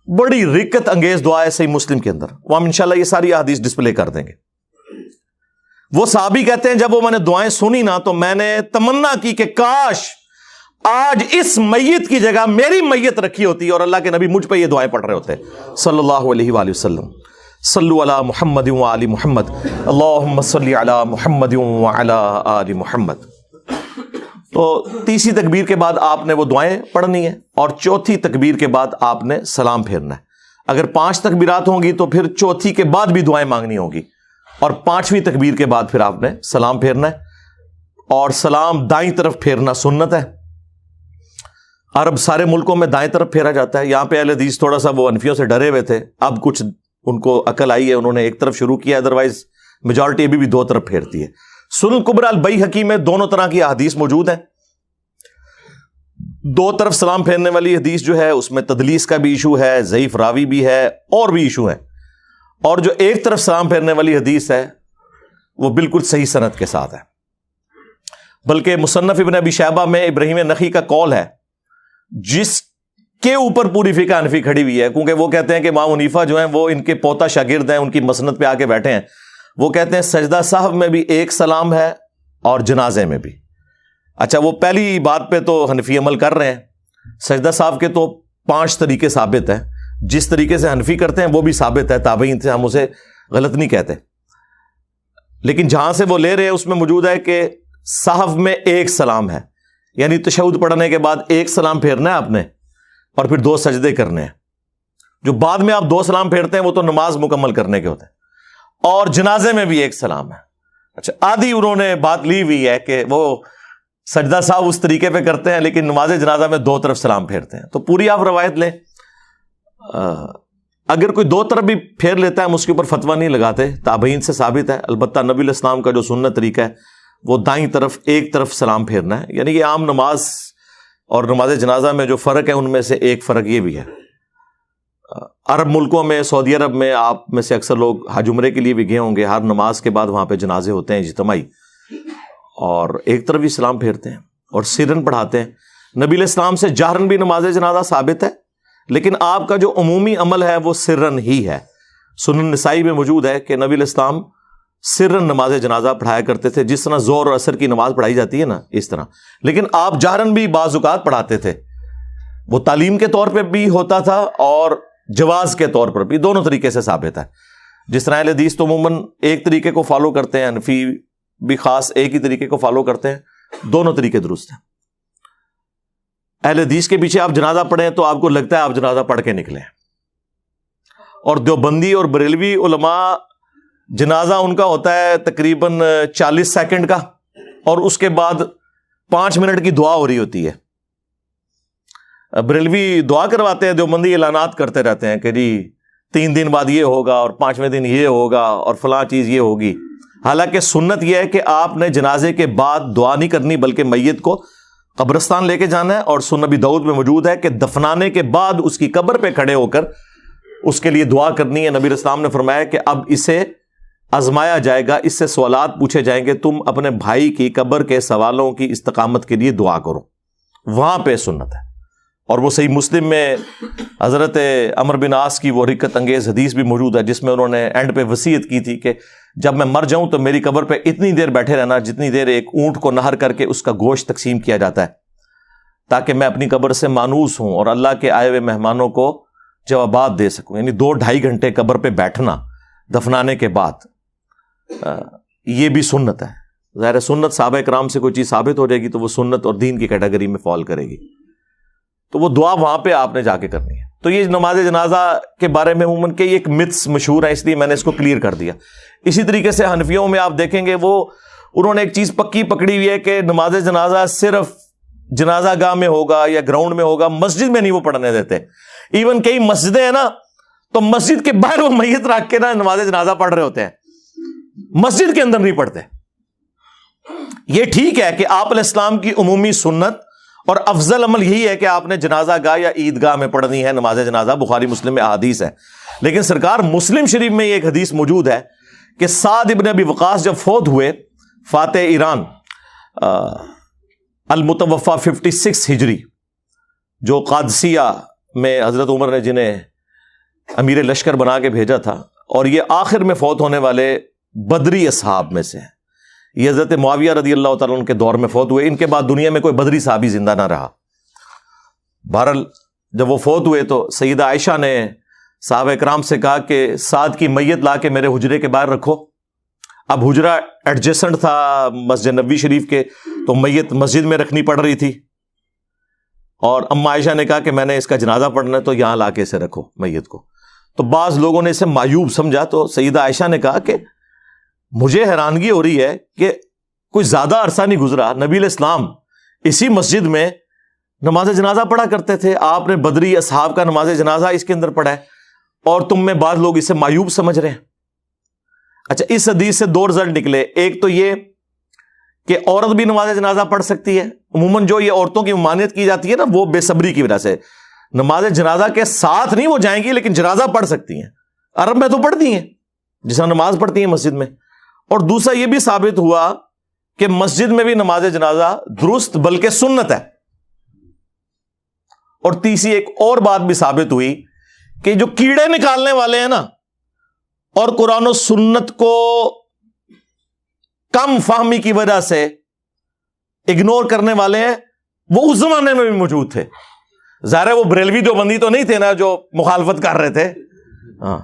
بڑی رکت انگیز دعا ہے صحیح مسلم کے اندر, وہ ہم انشاءاللہ یہ ساری احادیث ڈسپلے کر دیں گے. وہ صحابی کہتے ہیں جب وہ میں نے دعائیں سنی نا تو میں نے تمنا کی کہ کاش آج اس میت کی جگہ میری میت رکھی ہوتی اور اللہ کے نبی مجھ پہ یہ دعائیں پڑھ رہے ہوتے صلی اللہ علیہ وآلہ وسلم. صلو علی محمد وآل محمد, اللہم صلی علی محمد وعلی آل محمد. تو تیسری تکبیر کے بعد آپ نے وہ دعائیں پڑھنی ہے, اور چوتھی تکبیر کے بعد آپ نے سلام پھیرنا ہے. اگر 5 تکبیرات ہوں گی تو پھر چوتھی کے بعد بھی دعائیں مانگنی ہوگی, اور 5ویں تکبیر کے بعد پھر آپ نے سلام پھیرنا ہے. اور سلام دائیں طرف پھیرنا سنت ہے. عرب سارے ملکوں میں دائیں طرف پھیرا جاتا ہے. یہاں پہ اہل حدیث تھوڑا سا وہ انفیوں سے ڈرے ہوئے تھے, اب کچھ ان کو عقل آئی ہے, انہوں نے ایک طرف شروع کیا, ادروائز میجورٹی ابھی بھی 2 طرف پھیرتی ہے. سنن کبری البیہقی میں دونوں طرح کی احادیث موجود ہیں. 2 طرف سلام پھیرنے والی حدیث جو ہے اس میں تدلیس کا بھی ایشو ہے, ضعیف راوی بھی ہے, اور بھی ایشو ہے. اور جو ایک طرف سلام پھیرنے والی حدیث ہے وہ بالکل صحیح سند کے ساتھ ہے. بلکہ مصنف ابن ابی شیبہ میں ابراہیم نخعی کا قول ہے جس کے اوپر پوری فقہ حنفی کھڑی ہوئی ہے, کیونکہ وہ کہتے ہیں کہ امام حنیفہ جو ہیں وہ ان کے پوتا شاگرد ہیں, ان کی مسند پہ آ کے بیٹھے ہیں. وہ کہتے ہیں سجدہ سہو میں بھی ایک سلام ہے اور جنازے میں بھی. اچھا, وہ پہلی بات پہ تو حنفی عمل کر رہے ہیں. سجدہ سہو کے تو 5 طریقے ثابت ہیں, جس طریقے سے حنفی کرتے ہیں وہ بھی ثابت ہے, تابعین سے ہم اسے غلط نہیں کہتے. لیکن جہاں سے وہ لے رہے ہیں اس میں موجود ہے کہ سہو میں ایک سلام ہے, یعنی تشہد پڑھنے کے بعد ایک سلام پھیرنا ہے آپ نے, اور پھر 2 سجدے کرنے ہیں. جو بعد میں آپ 2 سلام پھیرتے ہیں وہ تو نماز مکمل کرنے کے ہوتے ہیں. اور جنازے میں بھی ایک سلام ہے. اچھا, آدھی انہوں نے بات لی ہوئی ہے کہ وہ سجدہ صاحب اس طریقے پہ کرتے ہیں لیکن نماز جنازہ میں 2 طرف سلام پھیرتے ہیں. تو پوری آپ روایت لیں, اگر کوئی 2 طرف بھی پھیر لیتا ہے ہم اس کے اوپر فتویٰ نہیں لگاتے, تابعین سے ثابت ہے. البتہ نبی علیہ السلام کا جو سنت طریقہ ہے وہ دائیں طرف ایک طرف سلام پھیرنا ہے. یعنی کہ عام نماز اور نماز جنازہ میں جو فرق ہے ان میں سے ایک فرق یہ بھی ہے. عرب ملکوں میں, سعودی عرب میں آپ میں سے اکثر لوگ حج عمرے کے لیے بھی گئے ہوں گے, ہر نماز کے بعد وہاں پہ جنازے ہوتے ہیں اجتماعی, اور ایک طرف بھی سلام پھیرتے ہیں اور سرن پڑھاتے ہیں. نبی علیہ السلام سے جہرن بھی نماز جنازہ ثابت ہے, لیکن آپ کا جو عمومی عمل ہے وہ سرن ہی ہے. سنن نسائی میں موجود ہے کہ نبی علیہ السلام سرن نماز جنازہ پڑھایا کرتے تھے, جس طرح زور اور عصر کی نماز پڑھائی جاتی ہے نا اس طرح. لیکن آپ جہرن بھی بعض اوقات پڑھاتے تھے. وہ تعلیم کے طور پہ بھی ہوتا تھا اور جواز کے طور پر بھی, دونوں طریقے سے ثابت ہے. جس طرح اہل حدیث تو عموماً ایک طریقے کو فالو کرتے ہیں, حنفی بھی خاص ایک ہی طریقے کو فالو کرتے ہیں, دونوں طریقے درست ہیں. اہل حدیث کے پیچھے آپ جنازہ پڑھیں تو آپ کو لگتا ہے آپ جنازہ پڑھ کے نکلیں, اور دیوبندی اور بریلوی علماء جنازہ ان کا ہوتا ہے تقریباً 40 سیکنڈ کا, اور اس کے بعد 5 منٹ کی دعا ہو رہی ہوتی ہے. بریلوی دعا کرواتے ہیں, دیوبندی اعلانات کرتے رہتے ہیں کہ جی 3 دن بعد یہ ہوگا اور 5ویں دن یہ ہوگا اور فلاں چیز یہ ہوگی. حالانکہ سنت یہ ہے کہ آپ نے جنازے کے بعد دعا نہیں کرنی بلکہ میت کو قبرستان لے کے جانا ہے. اور سنن ابی داؤد میں موجود ہے کہ دفنانے کے بعد اس کی قبر پہ کھڑے ہو کر اس کے لیے دعا کرنی ہے. نبی علیہ السلام نے فرمایا کہ اب اسے آزمایا جائے گا, اس سے سوالات پوچھے جائیں گے, تم اپنے بھائی کی قبر کے سوالوں کی استقامت کے لیے دعا کرو. وہاں پہ سنت ہے. اور وہ صحیح مسلم میں حضرت عمر بن عاص کی وہ رکت انگیز حدیث بھی موجود ہے جس میں انہوں نے اینڈ پہ وصیت کی تھی کہ جب میں مر جاؤں تو میری قبر پہ اتنی دیر بیٹھے رہنا جتنی دیر ایک اونٹ کو نہر کر کے اس کا گوشت تقسیم کیا جاتا ہے, تاکہ میں اپنی قبر سے مانوس ہوں اور اللہ کے آئے ہوئے مہمانوں کو جوابات دے سکوں. یعنی 2-2.5 گھنٹے قبر پہ بیٹھنا دفنانے کے بعد, یہ بھی سنت ہے. ظاہر سنت صحابہ کرام سے کوئی چیز ثابت ہو جائے گی تو وہ سنت اور دین کی کیٹیگری میں فال کرے گی. تو وہ دعا وہاں پہ آپ نے جا کے کرنی ہے. تو یہ نماز جنازہ کے بارے میں عموماً کہ یہ ایک متس مشہور ہے, اس لیے میں نے اس کو کلیئر کر دیا. اسی طریقے سے حنفیوں میں آپ دیکھیں گے وہ انہوں نے ایک چیز پکی پکڑی ہوئی ہے کہ نماز جنازہ صرف جنازہ گاہ میں ہوگا یا گراؤنڈ میں ہوگا, مسجد میں نہیں وہ پڑھنے دیتے. ایون کئی مسجدیں ہیں نا تو مسجد کے باہر وہ میت رکھ کے نا نماز جنازہ پڑھ رہے ہوتے ہیں, مسجد کے اندر نہیں پڑھتے. یہ ٹھیک ہے کہ آپ علیہ السلام کی عمومی سنت اور افضل عمل یہی ہے کہ آپ نے جنازہ گاہ یا عیدگاہ میں پڑھنی ہے نماز جنازہ, بخاری مسلم میں احادیث ہے. لیکن سرکار مسلم شریف میں یہ ایک حدیث موجود ہے کہ سعد ابن ابی وقاص جب فوت ہوئے, فاتح ایران المتوفا 56 ہجری, جو قادسیہ میں حضرت عمر نے جنہیں امیر لشکر بنا کے بھیجا تھا, اور یہ آخر میں فوت ہونے والے بدری اصحاب میں سے ہیں. یہ حضرت معاویہ رضی اللہ تعالیٰ عنہ کے دور میں فوت ہوئے, ان کے بعد دنیا میں کوئی بدری صحابی زندہ نہ رہا. بہرحال جب وہ فوت ہوئے تو سیدہ عائشہ نے صحابہ کرام سے کہا کہ سعد کی میت لا کے میرے حجرے کے باہر رکھو. اب حجرہ ایڈجسنٹ تھا مسجد نبوی شریف کے, تو میت مسجد میں رکھنی پڑ رہی تھی, اور اما عائشہ نے کہا کہ میں نے اس کا جنازہ پڑھنا ہے تو یہاں لا کے اسے رکھو میت کو. تو بعض لوگوں نے اسے معیوب سمجھا, تو سیدہ عائشہ نے کہا کہ مجھے حیرانگی ہو رہی ہے کہ کوئی زیادہ عرصہ نہیں گزرا, نبی علیہ السلام اسی مسجد میں نماز جنازہ پڑھا کرتے تھے, آپ نے بدری اصحاب کا نماز جنازہ اس کے اندر پڑھا ہے, اور تم میں بعض لوگ اسے معیوب سمجھ رہے ہیں. اچھا, اس حدیث سے دو رزلٹ نکلے. ایک تو یہ کہ عورت بھی نماز جنازہ پڑھ سکتی ہے. عموماً جو یہ عورتوں کی ممانعت کی جاتی ہے نا, وہ بے صبری کی وجہ سے. نماز جنازہ کے ساتھ نہیں وہ جائیں گی, لیکن جنازہ پڑھ سکتی ہیں. عرب میں تو پڑھتی ہیں جس طرح نماز پڑھتی ہیں مسجد میں. اور دوسرا یہ بھی ثابت ہوا کہ مسجد میں بھی نماز جنازہ درست بلکہ سنت ہے. اور تیسری ایک اور بات بھی ثابت ہوئی کہ جو کیڑے نکالنے والے ہیں نا, اور قرآن و سنت کو کم فہمی کی وجہ سے اگنور کرنے والے ہیں, وہ اس زمانے میں بھی موجود تھے. ظاہر ہے وہ بریلوی دیوبندی تو نہیں تھے نا جو مخالفت کر رہے تھے. ہاں,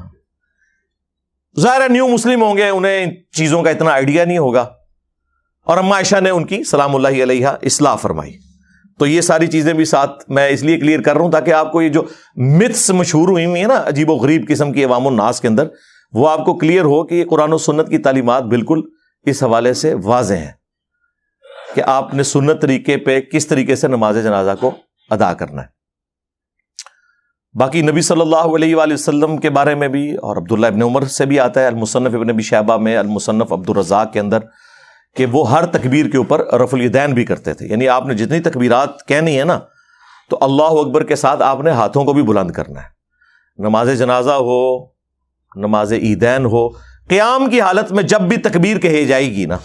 ظاہر ہے نیو مسلم ہوں گے, انہیں ان چیزوں کا اتنا آئیڈیا نہیں ہوگا. اور اما عائشہ نے ان کی سلام اللہ علیہا اصلاح فرمائی. تو یہ ساری چیزیں بھی ساتھ میں اس لیے کلیئر کر رہا ہوں تاکہ آپ کو یہ جو متس مشہور ہوئی ہیں نا عجیب و غریب قسم کی عوام الناس کے اندر, وہ آپ کو کلیئر ہو کہ یہ قرآن و سنت کی تعلیمات بالکل اس حوالے سے واضح ہیں کہ آپ نے سنت طریقے پہ کس طریقے سے نماز جنازہ کو ادا کرنا ہے. باقی نبی صلی اللہ علیہ وآلہ وسلم کے بارے میں بھی, اور عبداللہ ابن عمر سے بھی آتا ہے المصنف ابن ابی شیبہ میں, المصنف عبد الرزاق کے اندر, کہ وہ ہر تکبیر کے اوپر رفع الیدین بھی کرتے تھے. یعنی آپ نے جتنی تکبیرات کہنی ہے نا, تو اللہ اکبر کے ساتھ آپ نے ہاتھوں کو بھی بلند کرنا ہے. نماز جنازہ ہو, نماز عیدین ہو, قیام کی حالت میں جب بھی تکبیر کہی جائے گی نا,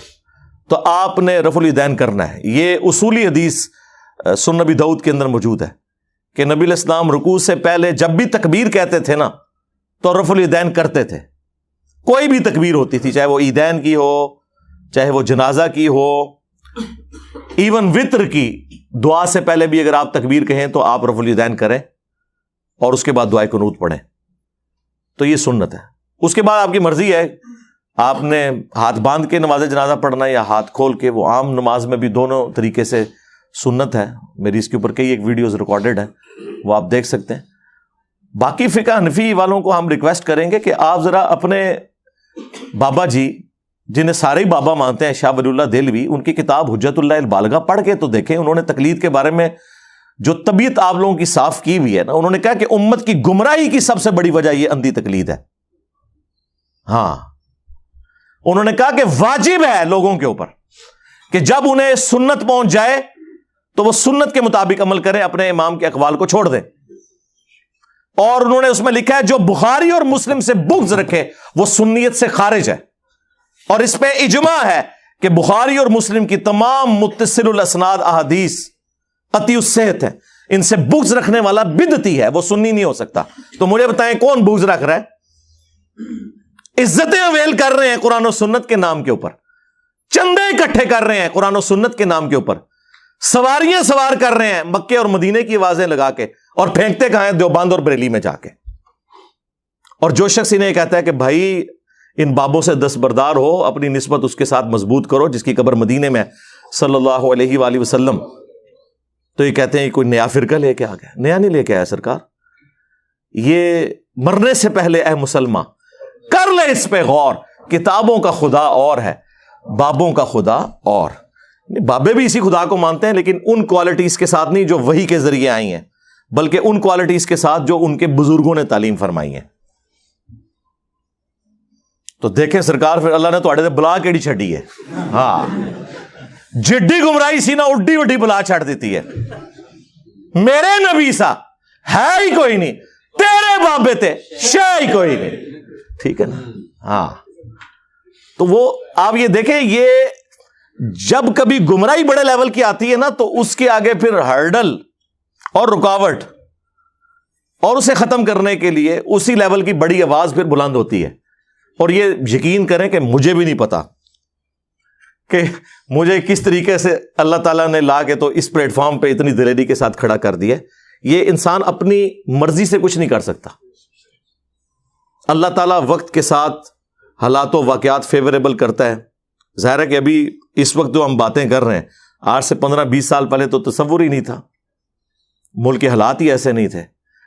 تو آپ نے رفع الیدین کرنا ہے. یہ اصولی حدیث سنن نبی داؤد کے اندر موجود ہے کہ نبی علیہ السلام رکوع سے پہلے جب بھی تکبیر کہتے تھے نا, تو رفع الیدین کرتے تھے. کوئی بھی تکبیر ہوتی تھی, چاہے وہ عیدین کی ہو, چاہے وہ جنازہ کی ہو, ایون وطر کی دعا سے پہلے بھی اگر آپ تکبیر کہیں تو آپ رفع الیدین کریں, اور اس کے بعد دعائے قنوت پڑھیں. تو یہ سنت ہے. اس کے بعد آپ کی مرضی ہے, آپ نے ہاتھ باندھ کے نماز جنازہ پڑھنا ہے یا ہاتھ کھول کے. وہ عام نماز میں بھی دونوں طریقے سے سنت ہے. میری اس کے اوپر کئی ایک ویڈیوز ریکارڈڈ ہیں, وہ آپ دیکھ سکتے ہیں. باقی فقہ حنفی والوں کو ہم ریکویسٹ کریں گے کہ آپ ذرا اپنے بابا جی, جنہیں سارے ہی بابا مانتے ہیں, شاہ ولی اللہ دہلوی, ان کی کتاب حجت اللہ البالغہ پڑھ کے تو دیکھیں. انہوں نے تقلید کے بارے میں جو طبیعت آپ لوگوں کی صاف کی ہوئی ہے نا, انہوں نے کہا کہ امت کی گمراہی کی سب سے بڑی وجہ یہ اندھی تقلید ہے. ہاں, انہوں نے کہا کہ واجب ہے لوگوں کے اوپر کہ جب انہیں سنت پہنچ جائے تو وہ سنت کے مطابق عمل کریں, اپنے امام کے اقوال کو چھوڑ دیں. اور انہوں نے اس میں لکھا ہے جو بخاری اور مسلم سے بغض رکھے وہ سنیت سے خارج ہے. اور اس پہ اجماع ہے کہ بخاری اور مسلم کی تمام متصل الاسناد احادیث قطعی الصحت ہیں. ان سے بغض رکھنے والا بدعتی ہے, وہ سنی نہیں ہو سکتا. تو مجھے بتائیں کون بغض رکھ رہا ہے؟ عزتیں اویل کر رہے ہیں قرآن و سنت کے نام کے اوپر, چندے اکٹھے کر رہے ہیں قرآن و سنت کے نام کے اوپر, سواریاں سوار کر رہے ہیں مکے اور مدینے کی آوازیں لگا کے, اور پھینکتے کہاں ہیں دیوبند اور بریلی میں جا کے. اور جو شخص انہیں کہتا ہے کہ بھائی ان بابوں سے دستبردار ہو, اپنی نسبت اس کے ساتھ مضبوط کرو جس کی قبر مدینے میں صلی اللہ علیہ وآلہ وسلم, تو یہ کہتے ہیں کوئی نیا فرقہ لے کے آ گیا. نیا نہیں لے کے آیا سرکار, یہ مرنے سے پہلے اے مسلمان کر لے اس پہ غور, کتابوں کا خدا اور ہے, بابوں کا خدا اور. بابے بھی اسی خدا کو مانتے ہیں, لیکن ان کوالٹیز کے ساتھ نہیں جو وحی کے ذریعے آئی ہیں, بلکہ ان کوالٹیز کے ساتھ جو ان کے بزرگوں نے تعلیم فرمائی ہیں. تو دیکھیں سرکار پھر اللہ نے تو بلا کیڑی چھڑی ہے. ہاں جڈی گمراہی سی نا اڈی وڈی بلا چھڑ دیتی ہے. میرے نبی سا ہے ہی کوئی نہیں, تیرے بابے تے شے ہی کوئی نہیں. ٹھیک ہے نا. ہاں تو وہ آپ یہ دیکھیں, یہ جب کبھی گمراہی بڑے لیول کی آتی ہے نا تو اس کے آگے پھر ہرڈل اور رکاوٹ اور اسے ختم کرنے کے لیے اسی لیول کی بڑی آواز پھر بلند ہوتی ہے. اور یہ یقین کریں کہ مجھے بھی نہیں پتا کہ مجھے کس طریقے سے اللہ تعالیٰ نے لا کے تو اس پلیٹ فارم پہ اتنی دلیری کے ساتھ کھڑا کر دیا. یہ انسان اپنی مرضی سے کچھ نہیں کر سکتا. اللہ تعالیٰ وقت کے ساتھ حالات و واقعات فیوریبل کرتا ہے. ظاہر ہے کہ ابھی اس وقت جو ہم باتیں کر رہے ہیں, آج سے 15-20 سال پہلے تو تصور ہی نہیں تھا. ملک کے حالات ہی ایسے نہیں تھے.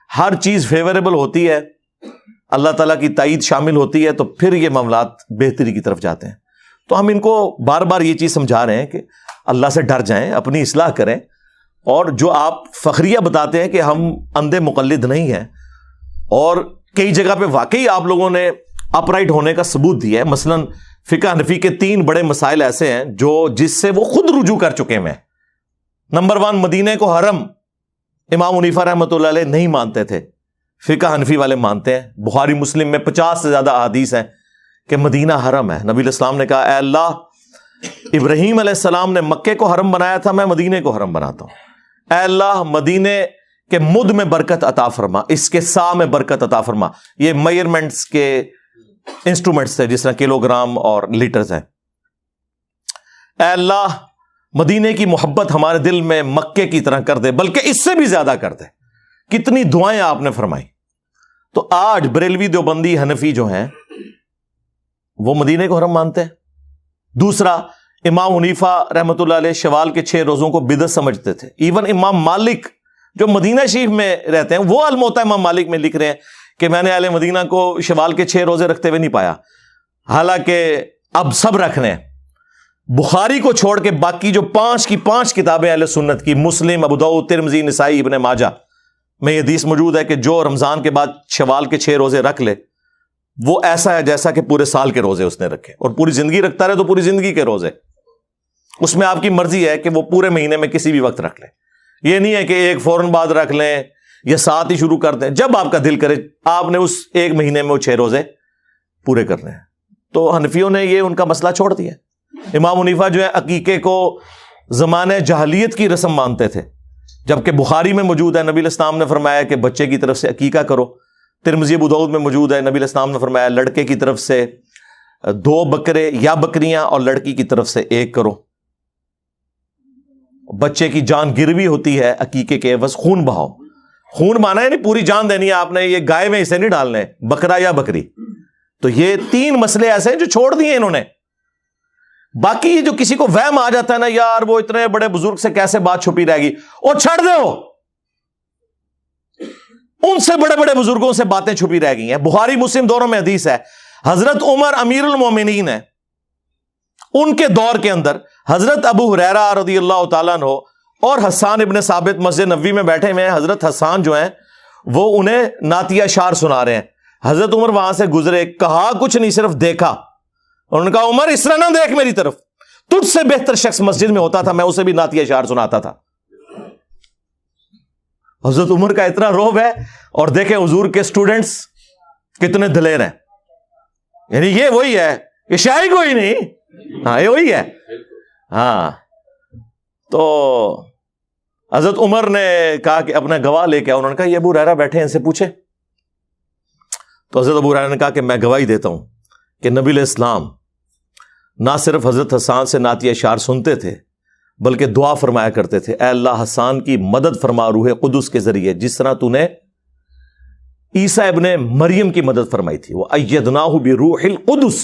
ہر چیز فیوریبل ہوتی ہے, اللہ تعالیٰ کی تائید شامل ہوتی ہے, تو پھر یہ معاملات بہتری کی طرف جاتے ہیں. تو ہم ان کو بار بار یہ چیز سمجھا رہے ہیں کہ اللہ سے ڈر جائیں, اپنی اصلاح کریں. اور جو آپ فخریہ بتاتے ہیں کہ ہم اندھے مقلد نہیں ہیں, اور کئی جگہ پہ واقعی آپ لوگوں نے اپ رائٹ ہونے کا ثبوت دیا ہے. مثلا فقہ حنفی کے 3 بڑے مسائل ایسے ہیں جس سے وہ خود رجوع کر چکے ہیں. نمبر 1, مدینے کو حرم امام حنیفہ رحمۃ اللہ علیہ نہیں مانتے تھے, فقہ حنفی والے مانتے ہیں. بخاری مسلم میں 50 سے زیادہ احادیث ہیں کہ مدینہ حرم ہے. نبی علیہ السلام نے کہا, اے اللہ ابراہیم علیہ السلام نے مکے کو حرم بنایا تھا, میں مدینے کو حرم بناتا ہوں. اے اللہ مدینے کے مد میں برکت عطا فرما, اس کے سا میں برکت عطا فرما. یہ میئرمنٹس کے انسٹرومنٹس تھے, جس طرح کلو گرام اور لیٹرز ہیں. اے اللہ مدینے کی محبت ہمارے دل میں مکے کی طرح کر دے, بلکہ اس سے بھی زیادہ کر دے. کتنی دعائیں آپ نے فرمائی. تو آج بریلوی دیوبندی حنفی جو ہیں وہ مدینے کو حرم مانتے ہیں. دوسرا, امام حنیفہ رحمۃ اللہ علیہ شوال کے 6 روزوں کو بدعت سمجھتے تھے. ایون امام مالک جو مدینہ شریف میں رہتے ہیں, وہ الموطا امام مالک میں لکھ رہے ہیں کہ میں نے اہل مدینہ کو شوال کے 6 روزے رکھتے ہوئے نہیں پایا, حالانکہ اب سب رکھنے ہیں. بخاری کو چھوڑ کے باقی جو 5 کی 5 کتابیں اہل سنت کی, مسلم, ابو داؤد, ترمذی, نسائی, ابن ماجہ میں یہ حدیث موجود ہے کہ جو رمضان کے بعد شوال کے 6 روزے رکھ لے وہ ایسا ہے جیسا کہ پورے سال کے روزے اس نے رکھے, اور پوری زندگی رکھتا رہے تو پوری زندگی کے روزے. اس میں آپ کی مرضی ہے کہ وہ پورے مہینے میں کسی بھی وقت رکھ لیں. یہ نہیں ہے کہ ایک فوراً بعد رکھ لیں یا ساتھ ہی شروع کر دیں, جب آپ کا دل کرے آپ نے اس ایک مہینے میں وہ 6 روزے پورے کرنے ہیں. تو حنفیوں نے یہ ان کا مسئلہ چھوڑ دیا. امام حنیفہ جو ہے عقیقے کو زمانہ جاہلیت کی رسم مانتے تھے, جبکہ بخاری میں موجود ہے نبی علیہ السلام نے فرمایا کہ بچے کی طرف سے عقیقہ کرو. ترمذی ابو داؤد میں موجود ہے نبی علیہ السلام نے فرمایا لڑکے کی طرف سے 2 بکرے یا بکریاں اور لڑکی کی طرف سے 1 کرو. بچے کی جان گروی ہوتی ہے عقیقے کے عوض خون بہاؤ. خون مانا ہے نہیں پوری جان دینی ہے آپ نے, یہ گائے میں اسے نہیں ڈالنے, بکرا یا بکری. تو یہ 3 مسئلے ایسے ہیں جو چھوڑ دیے انہوں نے. باقی یہ جو کسی کو وہم آ جاتا ہے نا, یار وہ اتنے بڑے بزرگ سے کیسے بات چھپی رہے گی, اور چھڑ دو, ان سے بڑے بڑے بزرگوں سے باتیں چھپی رہ گئی ہیں. بخاری مسلم دونوں میں حدیث ہے, حضرت عمر امیر المومنین ہے, ان کے دور کے اندر حضرت ابو ہریرہ رضی اللہ تعالیٰ عنہ اور حسان ابن ثابت مسجد نبوی میں بیٹھے ہوئے ہیں. حضرت حسان جو ہیں وہ انہیں نعتیہ اشعار سنا رہے ہیں. حضرت عمر وہاں سے گزرے, کہا کچھ نہیں, صرف دیکھا. انہوں نے کہا عمر اس طرح نہ دیکھ میری طرف, تجھ سے بہتر شخص مسجد میں ہوتا تھا, میں اسے بھی نعتیہ اشعار سناتا تھا. حضرت عمر کا اتنا روب ہے. اور دیکھیں حضور کے اسٹوڈنٹس کتنے دلیر ہیں, یعنی یہ وہی ہے کہ شاعری کوئی نہیں, ہاں یہ وہی ہے. ہاں تو حضرت عمر نے کہا کہ اپنا گواہ لے کے آؤ. انہوں نے کہا یہ ابو ہریرہ بیٹھے ہیں, ان سے پوچھے. تو حضرت ابو ہریرہ نے کہا کہ میں گواہی دیتا ہوں کہ نبی علیہ السلام نہ صرف حضرت حسان سے نعتیہ اشعار سنتے تھے بلکہ دعا فرمایا کرتے تھے, اے اللہ حسان کی مدد فرما روح قدس کے ذریعے, جس طرح تو نے عیسیٰ ابن مریم کی مدد فرمائی تھی. وہ ایدناہ بروح القدس.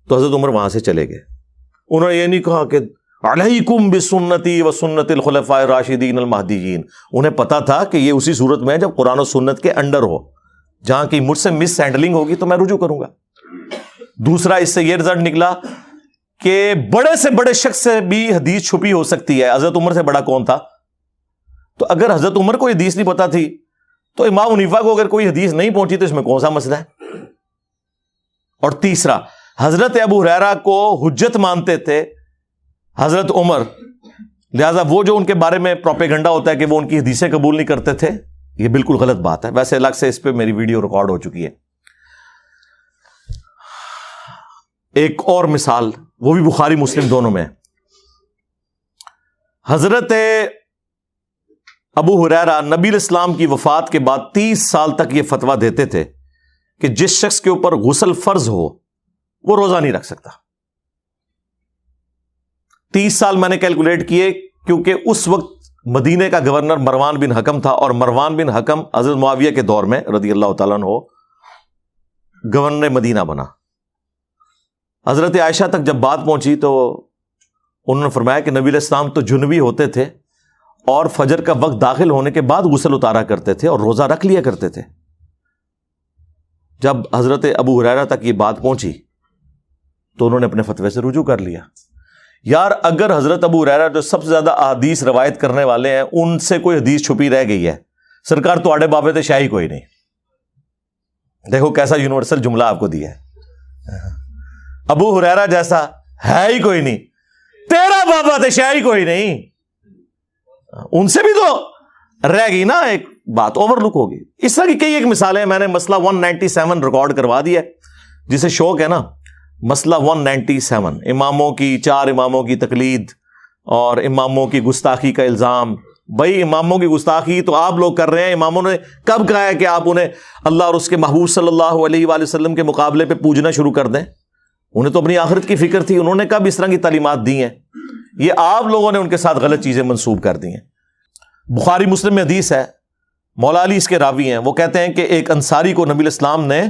تو حضرت عمر وہاں سے چلے گئے. انہوں نے یہ نہیں کہا کہ علیکم بسنتی و سنت الخلفاء الراشدین المہدیین. انہیں پتا تھا کہ یہ اسی صورت میں ہے جب قرآن و سنت کے انڈر ہو, جہاں کی مجھ سے مس ہینڈلنگ ہوگی تو میں رجوع کروں گا. دوسرا اس سے یہ رزلٹ نکلا کہ بڑے سے بڑے شخص سے بھی حدیث چھپی ہو سکتی ہے. حضرت عمر سے بڑا کون تھا؟ تو اگر حضرت عمر کو یہ حدیث نہیں پتا تھی تو امام حنیفہ کو اگر کوئی حدیث نہیں پہنچی تو اس میں کون سا مسئلہ ہے؟ اور تیسرا، حضرت ابو ہریرہ کو حجت مانتے تھے حضرت عمر، لہذا وہ جو ان کے بارے میں پروپیگنڈا ہوتا ہے کہ وہ ان کی حدیثیں قبول نہیں کرتے تھے، یہ بالکل غلط بات ہے. ویسے الگ سے اس پہ میری ویڈیو ریکارڈ ہو چکی ہے. ایک اور مثال، وہ بھی بخاری مسلم دونوں میں. حضرت ابو ہریرہ نبی الاسلام کی وفات کے بعد 30 سال تک یہ فتویٰ دیتے تھے کہ جس شخص کے اوپر غسل فرض ہو وہ روزہ نہیں رکھ سکتا. 30 سال میں نے کیلکولیٹ کیے، کیونکہ اس وقت مدینے کا گورنر مروان بن حکم تھا، اور مروان بن حکم حضرت معاویہ کے دور میں رضی اللہ تعالیٰ عنہ گورنر مدینہ بنا. حضرت عائشہ تک جب بات پہنچی تو انہوں نے فرمایا کہ نبی علیہ السلام تو جنبی ہوتے تھے اور فجر کا وقت داخل ہونے کے بعد غسل اتارا کرتے تھے اور روزہ رکھ لیا کرتے تھے. جب حضرت ابو ہریرہ تک یہ بات پہنچی تو انہوں نے اپنے فتوے سے رجوع کر لیا. یار اگر حضرت ابو ہریرہ جو سب سے زیادہ احادیث روایت کرنے والے ہیں ان سے کوئی حدیث چھپی رہ گئی ہے، سرکار تو آڑے بابے تے شاہی کوئی نہیں. دیکھو کیسا یونیورسل جملہ آپ کو دیا ہے. ابو ہریرہ جیسا ہے ہی کوئی نہیں، تیرا بابا تے شاہی کوئی نہیں. ان سے بھی تو رہ گئی نا ایک بات، اوور لک ہوگی. اس طرح کی کئی ایک مثالیں میں نے مسئلہ 197 ریکارڈ کروا دی ہے، جسے شوق ہے نا. مسئلہ 197، اماموں کی 4 اماموں کی تقلید اور اماموں کی گستاخی کا الزام. بھائی اماموں کی گستاخی تو آپ لوگ کر رہے ہیں. اماموں نے کب کہا ہے کہ آپ انہیں اللہ اور اس کے محبوب صلی اللہ علیہ وآلہ وسلم کے مقابلے پہ پوجنا شروع کر دیں؟ انہیں تو اپنی آخرت کی فکر تھی. انہوں نے کب اس طرح کی تعلیمات دی ہیں؟ یہ آپ لوگوں نے ان کے ساتھ غلط چیزیں منسوب کر دی ہیں. بخاری مسلم میں حدیث ہے، مولا علی اس کے راوی ہیں. وہ کہتے ہیں کہ ایک انصاری کو نبی الاسلام نے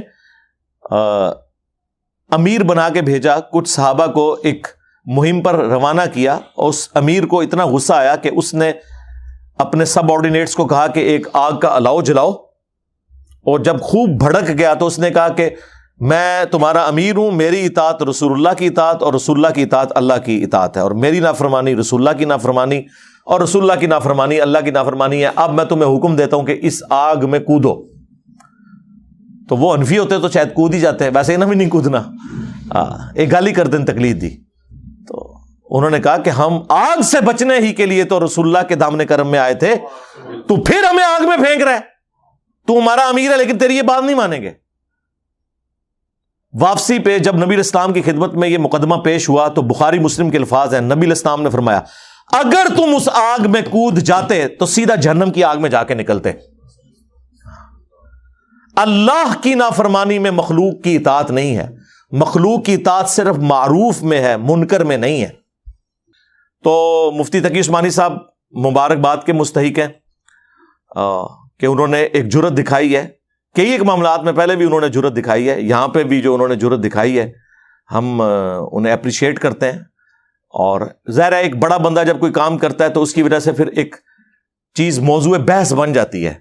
امیر بنا کے بھیجا، کچھ صحابہ کو ایک مہم پر روانہ کیا، اور اس امیر کو اتنا غصہ آیا کہ اس نے اپنے سب آرڈینیٹس کو کہا کہ ایک آگ کا الاؤ جلاؤ. اور جب خوب بھڑک گیا تو اس نے کہا کہ میں تمہارا امیر ہوں، میری اطاعت رسول اللہ کی اطاعت اور رسول اللہ کی اطاعت اللہ کی اطاعت ہے، اور میری نافرمانی رسول اللہ کی نافرمانی اور رسول اللہ کی نافرمانی اللہ کی نافرمانی ہے. اب میں تمہیں حکم دیتا ہوں کہ اس آگ میں کودو. تو وہ حنفی ہوتے تو شاید کود ہی جاتے ہیں، ویسے انہیں بھی نہیں کودنا. ایک گالی کر دیں تقلید دی. تو انہوں نے کہا کہ ہم آگ سے بچنے ہی کے لیے تو رسول اللہ کے دامن کرم میں آئے تھے، تو پھر ہمیں آگ میں پھینک رہا ہے. تو ہمارا امیر ہے لیکن تیری یہ بات نہیں مانیں گے. واپسی پہ جب نبی الاسلام کی خدمت میں یہ مقدمہ پیش ہوا تو بخاری مسلم کے الفاظ ہیں، نبی الاسلام نے فرمایا اگر تم اس آگ میں کود جاتے تو سیدھا جہنم کی آگ میں جا کے نکلتے. اللہ کی نافرمانی میں مخلوق کی اطاعت نہیں ہے. مخلوق کی اطاعت صرف معروف میں ہے، منکر میں نہیں ہے. تو مفتی تقی عثمانی صاحب مبارکباد کے مستحق ہیں کہ انہوں نے ایک جرت دکھائی ہے. کئی ایک معاملات میں پہلے بھی انہوں نے جرت دکھائی ہے، یہاں پہ بھی جو انہوں نے جرت دکھائی ہے ہم انہیں اپریشیٹ کرتے ہیں. اور ظاہر ہے ایک بڑا بندہ جب کوئی کام کرتا ہے تو اس کی وجہ سے پھر ایک چیز موضوع بحث بن جاتی ہے،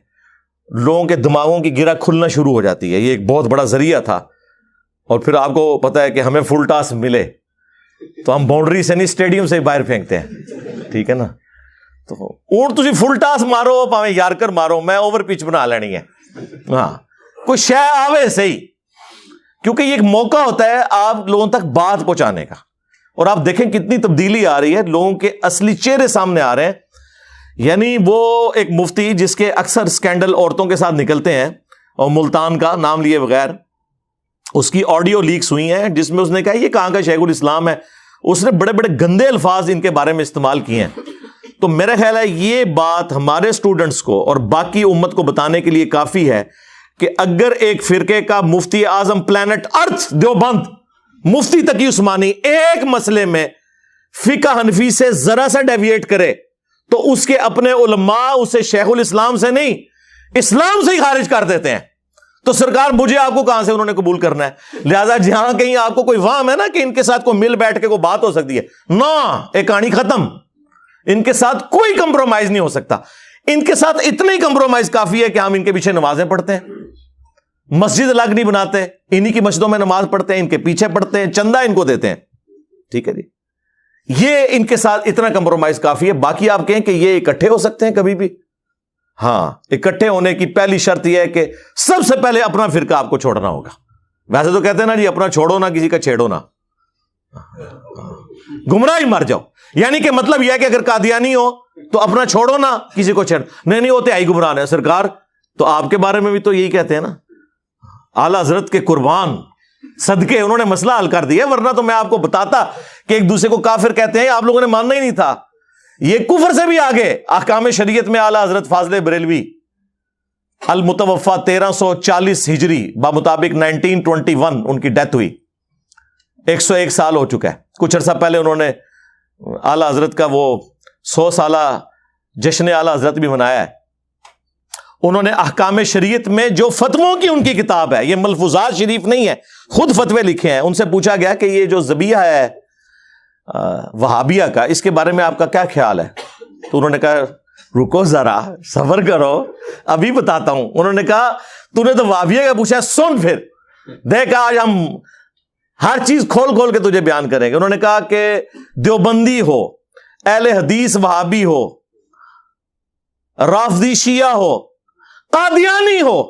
لوگوں کے دماغوں کی گرہ کھلنا شروع ہو جاتی ہے. یہ ایک بہت بڑا ذریعہ تھا. اور پھر آپ کو پتا ہے کہ ہمیں فل ٹاس ملے تو ہم باؤنڈری سے نہیں اسٹیڈیم سے باہر پھینکتے ہیں، ٹھیک ہے نا. تو اونٹ تسی فل ٹاس مارو پاویں یارکر مارو، میں اوور پچ بنا لینی ہے. ہاں کوئی شے آوے صحیح، کیونکہ یہ ایک موقع ہوتا ہے آپ لوگوں تک بات پہنچانے کا. اور آپ دیکھیں کتنی تبدیلی آ رہی ہے، لوگوں کے اصلی چہرے سامنے آ رہے ہیں. یعنی وہ ایک مفتی جس کے اکثر سکینڈل عورتوں کے ساتھ نکلتے ہیں، اور ملتان کا نام لیے بغیر اس کی آڈیو لیکس ہوئی ہیں جس میں اس نے کہا یہ کہاں کا شیخ الاسلام ہے. اس نے بڑے بڑے گندے الفاظ ان کے بارے میں استعمال کیے ہیں. تو میرا خیال ہے یہ بات ہمارے اسٹوڈنٹس کو اور باقی امت کو بتانے کے لیے کافی ہے کہ اگر ایک فرقے کا مفتی اعظم پلانٹ ارتھ دیوبند مفتی تقی عثمانی ایک مسئلے میں فقہ حنفی سے ذرا سا ڈیویٹ کرے تو اس کے اپنے علماء اسے شیخ الاسلام سے نہیں اسلام سے ہی خارج کر دیتے ہیں. تو سرکار مجھے آپ کو کہاں سے انہوں نے قبول کرنا ہے؟ لہذا جہاں کہیں آپ کو کوئی وہم ہے نا کہ ان کے ساتھ کوئی مل بیٹھ کے کوئی بات ہو سکتی ہے، نا ایک کہانی ختم. ان کے ساتھ کوئی کمپرومائز نہیں ہو سکتا. ان کے ساتھ اتنا ہی کمپرومائز کافی ہے کہ ہم ان کے پیچھے نمازیں پڑھتے ہیں، مسجد الگ نہیں بناتے، انہی کی مسجدوں میں نماز پڑھتے ہیں، ان کے پیچھے پڑھتے ہیں، چندہ ان کو دیتے ہیں. ٹھیک ہے جی، یہ ان کے ساتھ اتنا کمپرومائز کافی ہے. باقی آپ کہیں کہ یہ اکٹھے ہو سکتے ہیں کبھی بھی، ہاں اکٹھے ہونے کی پہلی شرط یہ ہے کہ سب سے پہلے اپنا فرقہ آپ کو چھوڑنا ہوگا. ویسے تو کہتے ہیں نا جی اپنا چھوڑو نہ کسی کا چھیڑو نہ, گمراہ ہی مر جاؤ. یعنی کہ مطلب یہ ہے کہ اگر قادیانی ہو تو اپنا چھوڑو نہ کسی کو چھیڑ. نہیں ہوتے آئی گمراہ ہے سرکار, تو آپ کے بارے میں بھی تو یہی کہتے ہیں نا. اعلیٰ حضرت کے قربان صدقے انہوں نے مسئلہ حل کر دیا, ورنہ تو میں آپ کو بتاتا کہ ایک دوسرے کو کافر کہتے ہیں, آپ لوگوں نے ماننا ہی نہیں تھا. یہ کفر سے بھی آگے احکام شریعت میں اعلیٰ حضرت فاضل بریلوی المتوفا 1340 ہجری بمطابق 1921 ان کی ڈیتھ ہوئی, 101 سال ہو چکا ہے. کچھ عرصہ پہلے انہوں نے اعلیٰ حضرت کا وہ 100 سالہ جشن اعلیٰ حضرت بھی منایا ہے. انہوں نے احکام شریعت میں جو فتووں کی ان کی کتاب ہے, یہ ملفوظات شریف نہیں ہے, خود فتوے لکھے ہیں. ان سے پوچھا گیا کہ یہ جو ذبیحہ ہے وہابیہ کا, اس کے بارے میں آپ کا کیا خیال ہے؟ تو انہوں نے کہا رکو ذرا صبر کرو ابھی بتاتا ہوں. انہوں نے کہا تو نے تو وہابیہ کا پوچھا, سن پھر دیکھ آج ہم ہر چیز کھول کھول کے تجھے بیان کریں گے. انہوں نے کہا کہ دیوبندی ہو, اہل حدیث وہابی ہو, رافضی شیعہ ہو, قادیانی ہو,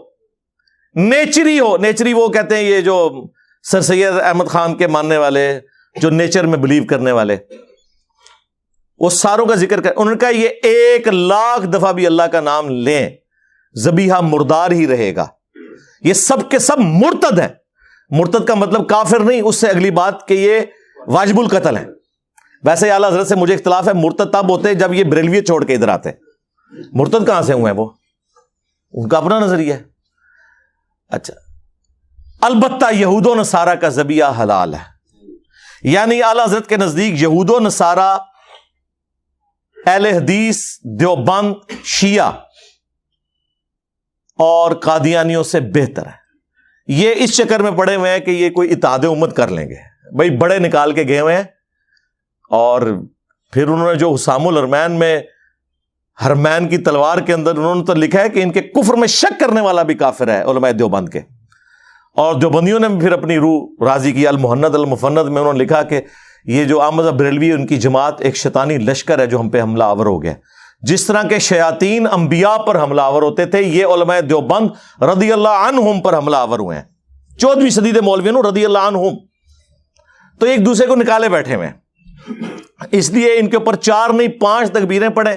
نیچری ہو. نیچری وہ کہتے ہیں یہ جو سر سید احمد خان کے ماننے والے, جو نیچر میں بلیو کرنے والے, وہ ساروں کا ذکر کر. انہوں نے کہا یہ 1,00,000 دفعہ بھی اللہ کا نام لیں ذبیحہ مردار ہی رہے گا. یہ سب کے سب مرتد ہیں. مرتد کا مطلب کافر نہیں, اس سے اگلی بات کہ یہ واجب القتل ہیں. ویسے اعلیٰ حضرت سے مجھے اختلاف ہے, مرتد تب ہوتے جب یہ بریلوی چھوڑ کے ادھر آتے. مرتد کہاں سے ہوئے ہیں وہ, ان کا اپنا نظریہ ہے. اچھا, البتہ یہود و نصارہ کا ذبیحہ حلال ہے. یعنی اعلیٰ حضرت کے نزدیک یہود و نصارہ, اہل حدیث, دیوبند, شیعہ اور قادیانیوں سے بہتر ہے. یہ اس چکر میں پڑے ہوئے ہیں کہ یہ کوئی اتحاد امت کر لیں گے. بھائی بڑے نکال کے گئے ہوئے ہیں, اور پھر انہوں نے جو حسام الحرمین میں حرمین کی تلوار کے اندر انہوں نے تو لکھا ہے کہ ان کے کفر میں شک کرنے والا بھی کافر ہے علماء دیوبند کے. اور دیوبندیوں نے پھر اپنی روح راضی کی, المہند المفند میں انہوں نے لکھا کہ یہ جو احمد بریلوی ان کی جماعت ایک شیطانی لشکر ہے جو ہم پہ حملہ آور ہو گیا. جس طرح کے شیاطین انبیاء پر حملہ آور ہوتے تھے, یہ علماء دیوبند رضی اللہ عنہم پر حملہ آور ہوئے ہیں. 14ویں صدی کے مولویوں رضی اللہ عنہم تو ایک دوسرے کو نکالے بیٹھے ہوئے ہیں. اس لیے ان کے اوپر 4 نہیں 5 تکبیریں پڑھیں,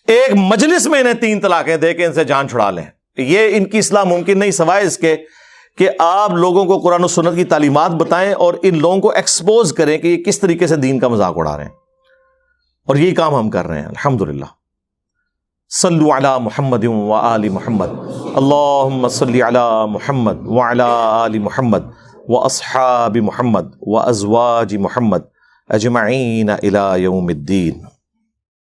ایک مجلس میں انہیں 3 طلاقیں دے کے ان سے جان چھڑا لیں. یہ ان کی اصلاح ممکن نہیں سوائے اس کے کہ آپ لوگوں کو قرآن و سنت کی تعلیمات بتائیں اور ان لوگوں کو ایکسپوز کریں کہ یہ کس طریقے سے دین کا مذاق اڑا رہے ہیں. اور یہی کام ہم کر رہے ہیں الحمدللہ. صلو علی محمد و آل محمد, اللہم صلی علی محمد وعلی آل محمد و اصحاب محمد و ازواج محمد اجمعین الی یوم الدین.